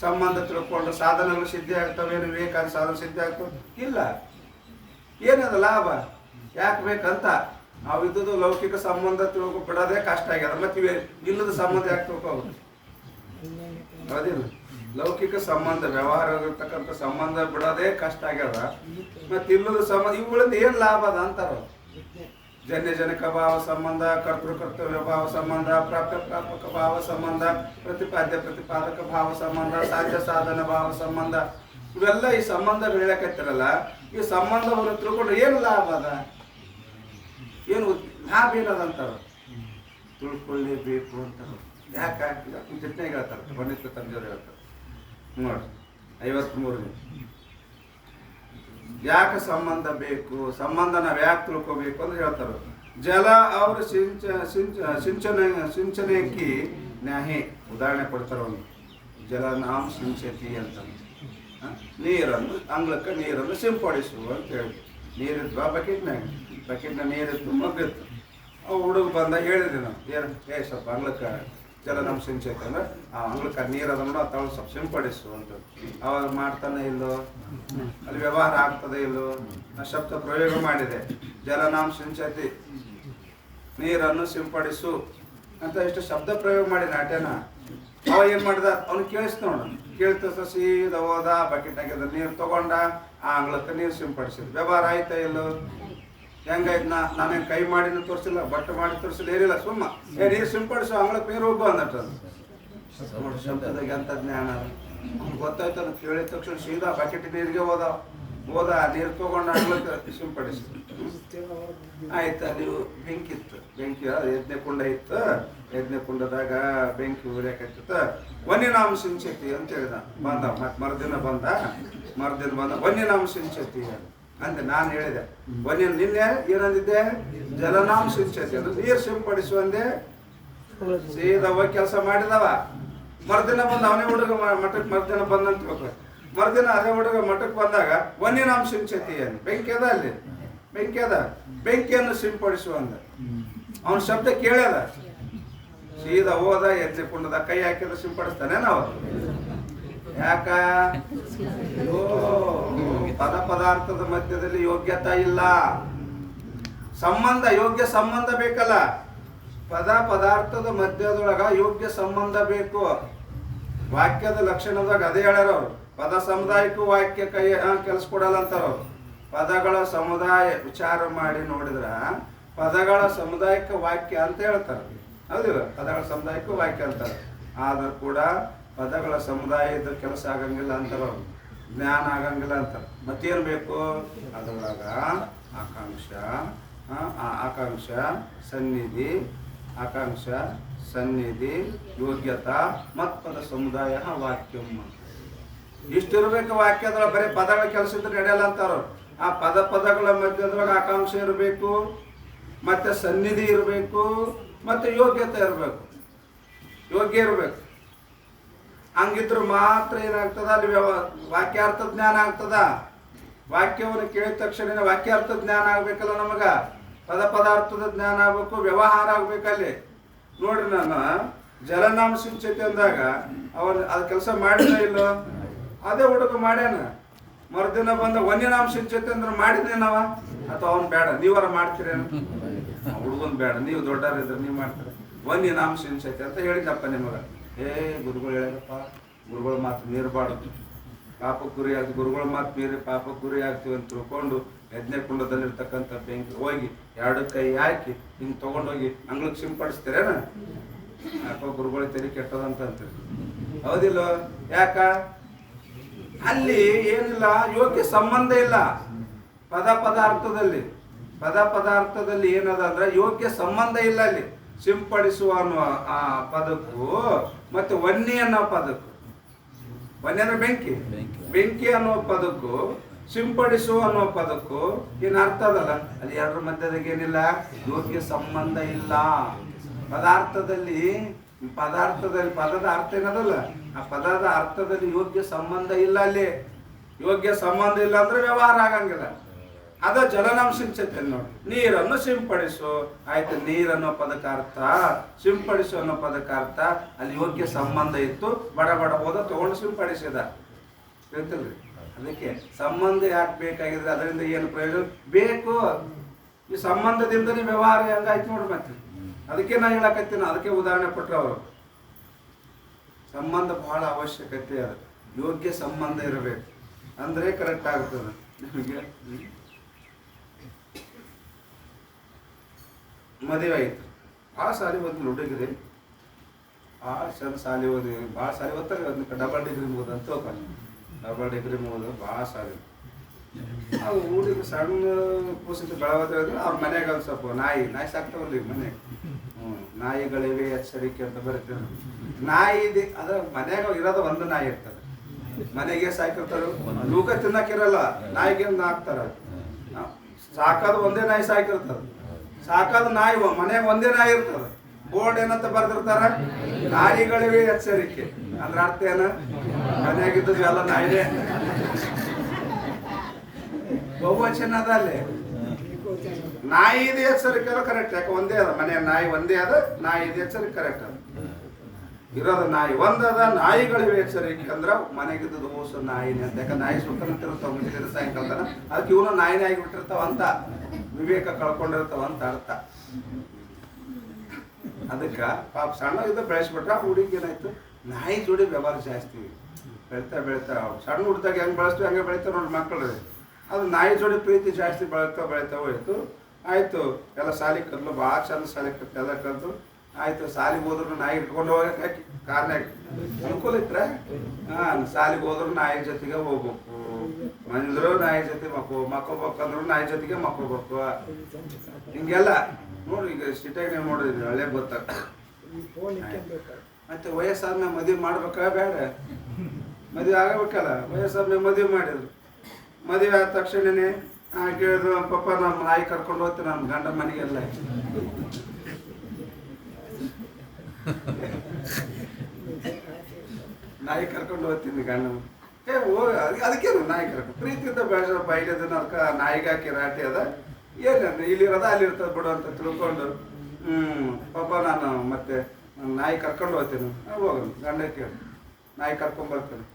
ಸಂಬಂಧ ತಿಳ್ಕೊಂಡ್ರೆ ಸಾಧನಗಳು ಸಿದ್ಧಿ ಆಗ್ತವೇನು? ವಿವೇಕಾದ ಸಾಧನ ಸಿದ್ಧಿ ಆಗ್ತವೆ? ಇಲ್ಲ. ಏನದ ಲಾಭ? ಯಾಕೆ ಬೇಕಂತ ನಾವು ಇದ್ದುದು ಲೌಕಿಕ ಸಂಬಂಧ ತಿಳ್ಕೊ ಬಿಡೋದೇ ಕಷ್ಟ ಆಗ್ಯದ. ಮತ್ತೆ ಇಲ್ಲದ ಸಂಬಂಧ ಯಾಕೆ ತಿಳ್ಕೋಬೇಕು? ಹೌದಿಲ್ಲ? ಲೌಕಿಕ ಸಂಬಂಧ ವ್ಯವಹಾರ ಇರ್ತಕ್ಕಂಥ ಸಂಬಂಧ ಬಿಡೋದೇ ಕಷ್ಟ ಆಗ್ಯದ. ಮತ್ತೆ ಇಲ್ಲದ ಸಂಬಂಧ ಇವುಗಳಿಂದ ಏನು ಲಾಭ ಅದ ಅಂತಾರ. ಜನ್ಯಜನಕ ಭಾವ ಸಂಬಂಧ, ಕರ್ತೃಕರ್ತವ್ಯ ಭಾವ ಸಂಬಂಧ, ಪ್ರಾಪ್ತ ಪ್ರಾಪಕ ಭಾವ ಸಂಬಂಧ, ಪ್ರತಿಪಾದ್ಯ ಪ್ರತಿಪಾದಕ ಭಾವ ಸಂಬಂಧ, ಸಾಧ್ಯ ಸಾಧನ ಭಾವ ಸಂಬಂಧ, ಇವೆಲ್ಲ ಈ ಸಂಬಂಧಗಳು ಹೇಳಕತ್ತಿರಲ್ಲ. ಈ ಸಂಬಂಧವನ್ನು ತಿಳ್ಕೊಂಡ್ರೆ ಏನು ಲಾಭ ಅದ? ಏನು ಲಾಭ ಏನದ ಅಂತಾರ? ತಿಳ್ಕೊಳ್ಳೇಬೇಕು ಅಂತಾರ. ಯಾಕೆ ಜಿಟ್ನಾಗ ಹೇಳ್ತಾರೆ, ಪಂಡಿತ ತಂದೆಯವ್ರು ಹೇಳ್ತಾರೆ ನೋಡಿ 53ನೇ. ಯಾಕೆ ಸಂಬಂಧ ಬೇಕು? ಸಂಬಂಧ ನಾವು ಯಾಕೆ ತಿಳ್ಕೋಬೇಕು ಅಂದ್ರೆ ಹೇಳ್ತಾರೆ, ಜಲ ಅವರು ಸಿಂಚನಕ್ಕೆ ನ್ಯಾಹಿ ಉದಾಹರಣೆ ಕೊಡ್ತಾರೆ. ಒಂದು ಜಲ ನಾವು ಸಿಂಚತಿ ಅಂತ, ನೀರನ್ನು ಅಂಗ್ಳಕ್ಕೆ ನೀರನ್ನು ಸಿಂಪಡಿಸು ಅಂತ ಹೇಳಿ. ನೀರಿದ್ವಾ ಬಕೆಟ್ನ ನೀರಿತ್ತು ಮಗ್ಗಿತ್ತು. ಅವು ಹುಡುಗ ಬಂದ ಹೇಳಿದ್ರಿ ನಾವು, ಸ್ವಲ್ಪ ಅಂಗ್ಳಕ್ಕೆ ಜಲ ನಮ್ಮ ಸಿಂಚತಿ ಅಂದ್ರೆ ಆ ಅಂಗ್ಳಕ್ಕೆ ನೀರು ಅದ ನೋಡು, ತಗೊಳ್ಳಿ ಸ್ವಲ್ಪ ಸಿಂಪಡಿಸು ಅಂತ. ಅವಾಗ ಮಾಡ್ತಾನೆ ಇಲ್ಲೋ? ಅಲ್ಲಿ ವ್ಯವಹಾರ ಆಗ್ತದೆ ಇಲ್ಲೋ? ಆ ಶಬ್ದ ಪ್ರಯೋಗ ಮಾಡಿದೆ, ಜಲ ನಾಮ ಸಿಂಚತಿ, ನೀರನ್ನು ಸಿಂಪಡಿಸು ಅಂತ ಎಷ್ಟು ಶಬ್ದ ಪ್ರಯೋಗ ಮಾಡಿ ನಾಟ್ಯನ. ಅವ ಏನು ಮಾಡಿದ? ಅವ್ನು ಕೇಳಿಸ್ತ ನೋಡ, ಕೇಳ್ತ ಸೀದಾ ಹೋದ, ಬಕೆಟ್ನಾಗ ನೀರು ತಗೊಂಡ, ಆ ಅಂಗ್ಳಕ್ಕೆ ನೀರು ಸಿಂಪಡಿಸಿದ. ವ್ಯವಹಾರ ಆಯ್ತಾ ಇಲ್ಲೋ? ಹೆಂಗಾಯ್ತು? ನಾನೇನು ಕೈ ಮಾಡಿನೂ ತೋರಿಸಿಲ್ಲ, ಬಟ್ಟೆ ಮಾಡಿ ತೋರಿಸಿಲ್ಲ, ಏನಿಲ್ಲ. ಸುಮ್ಮ ನೀರು ಸಿಂಪಡಿಸು, ಅಂಗ್ಳಕ್ಕೆ ನೀರು ಹೋಗು ಅಂದಟ್ಟು. ನೋಡಿ ಶಬ್ದದಾಗ ಎಂಥ ಜ್ಞಾನ. ಅವ್ನು ಗೊತ್ತಾಯ್ತು, ಅದು ಕೇಳಿದ ತಕ್ಷಣ ಸೀದಾ ಬಕೆಟ್ ನೀರಿಗೆ ಹೋದ ನೀರು ತಗೊಂಡು ಅಂಗ್ಳಕ್ಕೆ ಸಿಂಪಡಿಸಿ. ಆಯ್ತು, ಅಲ್ಲಿ ಬೆಂಕಿ ಇತ್ತು, ಬೆಂಕಿ ಯಜ್ಞ ಕುಂಡ ಇತ್ತು. ಯಜ್ಞ ಕುಂಡದಾಗ ಬೆಂಕಿ ಉರಿಯಾಕತ್ತಿತ್ತ. ವನ್ಯ ನಾಮ ಸಿಂಚತಿ ಅಂತ ಹೇಳಿದ. ಬಂದ ಮತ್ತೆ ಮರುದಿನ ಬಂದ ವನ್ಯ ನಾಮ ಸಿಂಚತಿ ಅಂದೆ. ನಾನು ಹೇಳಿದೆ ವನ್ಯ, ನಿನ್ನೆ ಏನಂದಿದ್ದೆ? ಜಲನಾಮ ಸಿಂಚತಿ ಅಂದ್ರೆ ನೀರು ಸಿಂಪಡಿಸು ಅಂದೆ. ಸೀದಾ ಹೋಗಿ ಕೆಲಸ ಮಾಡಿದವ. ಮರುದಿನ ಬಂದ ಅವನೇ ಹುಡುಗ ಮಠಕ್ಕೆ, ಮರುದಿನ ಬಂದಂತ ತಿಳ್ಕೊ. ಮರುದಿನ ಅದೇ ಹುಡುಗ ಮಠಕ್ಕೆ ಬಂದಾಗ ವನ್ಯನಾಮ ಸಿಂಚತಿ ಅಂದ. ಬೆಂಕಿ ಅದ, ಅಲ್ಲಿ ಬೆಂಕಿ ಅದ, ಬೆಂಕಿಯನ್ನು ಸಿಂಪಡಿಸು ಅಂದ. ಅವನ ಶಬ್ದ ಕೇಳ್ಯದ, ಸೀದಾ ಹೋದ, ಯಜ್ಞ ಕುಂಡದ ಕೈ ಹಾಕಿದ್ರೆ ಸಿಂಪಡಿಸ್ತಾನೆ ನಾವು. ಯಾಕ? ಪದ ಪದಾರ್ಥದ ಮಧ್ಯದಲ್ಲಿ ಯೋಗ್ಯತೆ ಇಲ್ಲ. ಸಂಬಂಧ, ಯೋಗ್ಯ ಸಂಬಂಧ ಬೇಕಲ್ಲ. ಪದ ಪದಾರ್ಥದ ಮಧ್ಯದೊಳಗ ಯೋಗ್ಯ ಸಂಬಂಧ ಬೇಕು. ವಾಕ್ಯದ ಲಕ್ಷಣದಾಗ ಅದೇ ಹೇಳ್ಯಾರ ಅವ್ರು. ಪದ ಸಮುದಾಯಕ್ಕೂ ವಾಕ್ಯ ಕೈ ಕೆಲಸ ಕೊಡಲ್ಲ ಅಂತಾರ ಅವ್ರು. ಪದಗಳ ಸಮುದಾಯ ವಿಚಾರ ಮಾಡಿ ನೋಡಿದ್ರ ಪದಗಳ ಸಮುದಾಯಕ್ಕೆ ವಾಕ್ಯ ಅಂತ ಹೇಳ್ತಾರೆ. ಹೌದಿಲ್ಲ? ಪದಗಳ ಸಮುದಾಯಕ್ಕೂ ವಾಕ್ಯ ಅಂತಾರೆ. ಆದ್ರೂ ಕೂಡ ಪದಗಳ ಸಮುದಾಯದ ಕೆಲಸ ಆಗಂಗಿಲ್ಲ ಅಂತಾರ ಅವ್ರು. ಜ್ಞಾನ ಆಗಂಗಿಲ್ಲ ಅಂತಾರೆ. ಮತ್ತೇನು ಬೇಕು? ಅದರೊಳಗ ಆಕಾಂಕ್ಷ ಸನ್ನಿಧಿ ಯೋಗ್ಯತಾ ಮತ್ಪದ ಸಮುದಾಯ ವಾಕ್ಯಂ. ಇಷ್ಟಿರ್ಬೇಕು ವಾಕ್ಯದೊಳಗೆ. ಬರೀ ಪದಗಳ ಕೆಲಸ ಇದ್ರೆ ನಡೆಯಲ್ಲ ಅಂತಾರ. ಆ ಪದಗಳ ಮಧ್ಯದೊಳಗೆ ಆಕಾಂಕ್ಷ ಇರಬೇಕು, ಮತ್ತೆ ಸನ್ನಿಧಿ ಇರಬೇಕು, ಮತ್ತೆ ಯೋಗ್ಯತೆ ಇರಬೇಕು, ಯೋಗ್ಯ ಇರಬೇಕು. ಹಂಗಿದ್ರು ಮಾತ್ರ ಏನಾಗ್ತದ? ಅಲ್ಲಿ ವಾಕ್ಯಾರ್ಥ ಜ್ಞಾನ ಆಗ್ತದ. ವಾಕ್ಯವನ್ನು ಕೇಳಿದ ತಕ್ಷಣ ವಾಕ್ಯಾರ್ಥ ಜ್ಞಾನ ಆಗ್ಬೇಕಲ್ಲ ನಮಗ. ಪದ ಪದಾರ್ಥದ ಜ್ಞಾನ ಆಗ್ಬೇಕು, ವ್ಯವಹಾರ ಆಗ್ಬೇಕಲ್ಲಿ. ನೋಡ್ರಿ, ನಾನು ಜಲನಾಮ ಸಿಂಚತಿ ಅಂದಾಗ ಅವನು ಅದು ಕೆಲಸ ಮಾಡಿದ ಇಲ್ಲೋ? ಅದೇ ಹುಡುಗ ಮಾಡ್ಯಾನ. ಮರುದಿನ ಬಂದ ವನ್ಯನಾಮ ಸಿಂಚತಿ ಅಂದ್ರೆ ಮಾಡಿದ್ನೇನವ? ಅಥವಾ ಅವ್ನು ಬೇಡ, ನೀವಾರ ಮಾಡ್ತೀರೇನು? ಹುಡುಗನ್ ಬೇಡ, ನೀವು ದೊಡ್ಡವರಿದ್ರೆ ನೀವು ಮಾಡ್ತೀರ. ವನ್ಯನಾಮ ಸಿಂಚತಿ ಅಂತ ಹೇಳಿದಪ್ಪ ನಿಮಗ. ಗುರುಗಳು ಹೇಳ್ಯಾರಪ್ಪ, ಗುರುಗಳ ಮಾತು ಮೀರಬಾರ್ದು, ಪಾಪಕ್ಕೆ ಗುರಿ ಆಗ್ತೀವಿ. ಗುರುಗಳ ಮಾತು ಮೀರಿ ಪಾಪಕ್ಕೆ ಗುರಿ ಆಗ್ತೀವಿ ಅಂತ ತಿಳ್ಕೊಂಡು ಯಜ್ಞ ಕುಂಡದಲ್ಲಿರ್ತಕ್ಕಂಥ ಬೆಂಕಿ ಹೋಗಿ 2 ಕೈ ಹಾಕಿ ಹಿಂಗೆ ತೊಗೊಂಡೋಗಿ ಅಂಗ್ಳಕ್ಕೆ ಸಿಂಪಡಿಸ್ತೀರೇನ? ಯಾಕೋ ಗುರುಗಳ ತೆರಿ ಕೆಟ್ಟದಂತ ಅಂತೀರಿ. ಹೌದಿಲ್ಲ? ಯಾಕ? ಅಲ್ಲಿ ಏನಿಲ್ಲ, ಯೋಗ್ಯ ಸಂಬಂಧ ಇಲ್ಲ. ಪದಾರ್ಥದಲ್ಲಿ ಏನದ ಅಂದ್ರೆ ಯೋಗ್ಯ ಸಂಬಂಧ ಇಲ್ಲ. ಅಲ್ಲಿ ಸಿಂಪಡಿಸುವ ಅನ್ನುವ ಆ ಪದಕ್ಕೂ ಮತ್ತೆ ವನ್ನಿ ಅನ್ನೋ ಪದಕ್ಕೂ, ವನ್ನಿ ಅಂದ್ರೆ ಬೆಂಕಿ ಅನ್ನುವ ಪದಕ್ಕೂ ಸಿಂಪಡಿಸುವ ಅನ್ನುವ ಪದಕ್ಕೂ ಏನ್ ಅರ್ಥ ಅದಲ್ಲ, ಅಲ್ಲಿ ಎರಡರ ಮಧ್ಯದಾಗ ಏನಿಲ್ಲ, ಯೋಗ್ಯ ಸಂಬಂಧ ಇಲ್ಲ. ಪದಾರ್ಥದಲ್ಲಿ ಪದದ ಅರ್ಥ ಏನದಲ್ಲ, ಆ ಪದದ ಅರ್ಥದಲ್ಲಿ ಯೋಗ್ಯ ಸಂಬಂಧ ಇಲ್ಲ. ಅಲ್ಲಿ ಯೋಗ್ಯ ಸಂಬಂಧ ಇಲ್ಲ ಅಂದ್ರೆ ವ್ಯವಹಾರ ಆಗಂಗಿಲ್ಲ. ಅದ ಜಲನಾಂಶಿಂಚತೆ ನೋಡಿ, ನೀರನ್ನು ಸಿಂಪಡಿಸು. ಆಯ್ತು, ನೀರನ್ನೋ ಪದಕ್ಕಾರ್ಥ, ಸಿಂಪಡಿಸು ಅನ್ನೋ ಪದಕ್ಕಾರ್ಥ ಅಲ್ಲಿ ಯೋಗ್ಯ ಸಂಬಂಧ ಇತ್ತು. ಬಡ ಹೋದ ತಗೊಂಡು ಸಿಂಪಡಿಸಿದ. ಹೇಳ್ತಿಲ್ರಿ? ಅದಕ್ಕೆ ಸಂಬಂಧ ಯಾಕೆ ಬೇಕಾಗಿದ್ರೆ, ಅದರಿಂದ ಏನು ಪ್ರಯೋಜನ ಬೇಕು? ಈ ಸಂಬಂಧದಿಂದನೇ ವ್ಯವಹಾರ ಹೆಂಗಾಯ್ತು ನೋಡಿ. ಮತ್ತೆ ಅದಕ್ಕೆ ನಾ ಹೇಳಕತ್ತೀನಿ, ಅದಕ್ಕೆ ಉದಾಹರಣೆ ಕೊಟ್ಟರು ಅವರು. ಸಂಬಂಧ ಬಹಳ ಅವಶ್ಯಕತೆ. ಅದು ಯೋಗ್ಯ ಸಂಬಂಧ ಇರಬೇಕು, ಅಂದ್ರೆ ಕರೆಕ್ಟ್ ಆಗ್ತದೆ ನಿಮಗೆ. ಮದುವೆ ಆಯ್ತು, ಭಾಳ ಸಾಲಿ ಓದಿಲ್ಲ ಹುಡುಗಿರಿ, ಭಾಳ ಚಂದ ಸಾಲಿ ಓದಿ, ಭಾಳ ಸಾಲಿ ಓದ್ತಾರೆ. ಅದಕ್ಕೆ ಡಬಲ್ ಡಿಗ್ರಿ ಮುಗಿದ ಅಂತ ಡಬಲ್ ಡಿಗ್ರಿ ಮುಗಿದು ಭಾಳ ಸಾಲಿ. ಅದು ಊರಿಗೆ ಸಣ್ಣ ಕೂಸಿಟ್ಟು ಬೆಳವದ್ರೆ ಅವ್ರ ಮನೆಯಾಗ ಒಂದು ಸ್ವಲ್ಪ ನಾಯಿ ಸಾಕ್ತಾವಲ್ಲ ಈಗ ಮನೆಗೆ. ನಾಯಿಗಳಿವೆ ಎಚ್ಚರಿಕೆ ಅಂತ ಬರುತ್ತೆ. ನಾಯಿ ಅದ್ರ ಮನ್ಯಾಗ ಇರೋದು ಒಂದು ನಾಯಿ ಇರ್ತದೆ. ಮನೆಗೆ ಸಾಕಿರ್ತಾರೆ, ಲೂಕ ತಿನ್ನಕ್ಕಿರಲ್ಲ, ನಾಯಿಗೆ ಹಾಕ್ತಾರ. ಸಾಕೋದು ಒಂದೇ ನಾಯಿ ಸಾಕಿರ್ತದೆ. ಸಾಕೋದು ನಾಯಿ ಮನೆಯಾಗ ಒಂದೇ ನಾಯಿ ಇರ್ತದೆ. ಬೋರ್ಡ್ ಏನಂತ ಬರ್ದಿರ್ತಾರ, ನಾಯಿಗಳಿವೆ ಎಚ್ಚರಿಕೆ. ಅಂದ್ರೆ ಅರ್ಥ ಏನ, ಮನೆಯಾಗಿದ್ದು ಎಲ್ಲ ನಾಯಿನೇ. ಬಹುವಚನ ಅದ ಅಲ್ಲಿ. ನಾಯಿ ಇದೆ ಎಚ್ಚರಿಕೆ ಕರೆಕ್ಟ್, ಯಾಕೆ ಒಂದೇ ಅದ ಮನೆ ನಾಯಿ ಒಂದೇ ಅದ, ನಾಯಿ ಇದೆ ಎಚ್ಚರಿಕೆ ಕರೆಕ್ಟ್ ಅದ. ಇರೋದು ನಾಯಿ ಒಂದದ, ನಾಯಿಗಳಿವೆ ಎಚ್ಚರಿಕೆ ಅಂದ್ರ ಮನೆಗಿದ್ದು ಓಸು ನಾಯಿನೇ ಅಂತ. ಯಾಕಂದ್ರೆ ನಾಯಿ ಸುತ್ತಂತಿರ್ತಾವ ಮುಂಜಾನೆ ಸಾಯಂಕಾಲ, ಅದಕ್ಕೆ ಇವನು ನಾಯಿನೇ ಆಗಿಬಿಟ್ಟಿರ್ತಾವ ಅಂತ, ವಿವೇಕ ಕಳ್ಕೊಂಡಿರ್ತಾವ ಅಂತ ಅರ್ಥ. ಅದಕ್ಕ ಪಾಪ ಸಣ್ಣ ಇದು ಬೆಳೆಸ್ಬಿಟ್ರ ಹುಡುಗಿ ಏನಾಯ್ತು, ನಾಯಿ ಜೋಡಿ ವ್ಯವಹಾರ ಜಾಸ್ತಿ ಬೆಳಿತಾ ಸಣ್ಣ ಹುಡ್ದಾಗ ಹೆಂಗ್ ಬೆಳೆಸ್ತೀವಿ ಹಂಗೆ ಬೆಳಿತಾವ ನೋಡಿ ಮಕ್ಕಳು. ಅದು ನಾಯಿ ಜೋಡಿ ಪ್ರೀತಿ ಜಾಸ್ತಿ ಬೆಳಿತಾ ಹೋಯ್ತು. ಆಯ್ತು, ಎಲ್ಲ ಸಾಲಿ ಕಲ್ಲು, ಭಾಳ ಚಂದ ಸಾಲಿ ಕಲ್ತು ಎಲ್ಲ ಕಲ್ತು. ಆಯ್ತು, ಸಾಲಿಗೆ ಹೋದ್ರು ನಾಯಿ ಇಟ್ಕೊಂಡು ಹೋಗಕ್ಕೆ ಕಾರ್ನಾಗ ಅನುಕೂಲ ಇತ್ರ. ಸಾಲಿಗೆ ಹೋದ್ರು ನಾಯಿ ಜೊತೆಗೆ ಹೋಗ್ಬೇಕು, ಮನೆದ್ರು ನಾಯಿ ಜೊತೆ ಮಕ್ಕೋಬೇಕಂದ್ರು ನಾಯಿ ಜೊತೆಗೆ ಮಕ್ಕೋಬೇಕು. ಹಿಂಗೆಲ್ಲ ನೋಡಿ. ಈಗ ಸಿಟಿಯಾಗ ನೀವು ನೋಡಿದ್ರಿ, ಹಳೆ ಗೊತ್ತಾಗ. ಮತ್ತೆ ವಯಸ್ಸಾದ್ಮೇಲೆ ಮದುವೆ ಮಾಡ್ಬೇಕಾ ಬೇಡ? ಮದುವೆ ಆಗಬೇಕಲ್ಲ. ವಯಸ್ಸಾದ್ಮೇಲೆ ಮದುವೆ ಮಾಡಿದ್ರು. ಮದುವೆ ಆದ ತಕ್ಷಣನೇ ಕೇಳಿದ್ರು, ಪಾಪ ನಮ್ಮ ನಾಯಿ ಕರ್ಕೊಂಡು ಹೋಗ್ತೀನಿ ನಮ್ಮ ಗಂಡ ಮನೆಗೆಲ್ಲ. ನಾಯಿ ಕರ್ಕೊಂಡು ಹೋಗ್ತೀನಿ ಗಂಡ. ಅದಕ್ಕೇನು ನಾಯಿ ಕರ್ಕೊಂಡು ಪ್ರೀತಿಯಿಂದ ಬೆಳೆಸ ಬೈಲಿದ ಅದಕ್ಕೆ ನಾಯಿಗೆ ಹಾಕಿ ರಾಟಿ ಅದ. ಏನ ಇಲ್ಲಿರೋದ ಅಲ್ಲಿರ್ತದೆ ಬಿಡು ಅಂತ ತಿಳ್ಕೊಂಡು, ಪಾಪ ನಾನು ಮತ್ತೆ ನಾಯಿ ಕರ್ಕೊಂಡು ಹೋಗ್ತೀನಿ. ಹೋಗೋಣ ಗಂಡ ಕೇಳಿ ನಾಯಿ ಕರ್ಕೊಂಡ್ ಬರ್ತೀನಿ.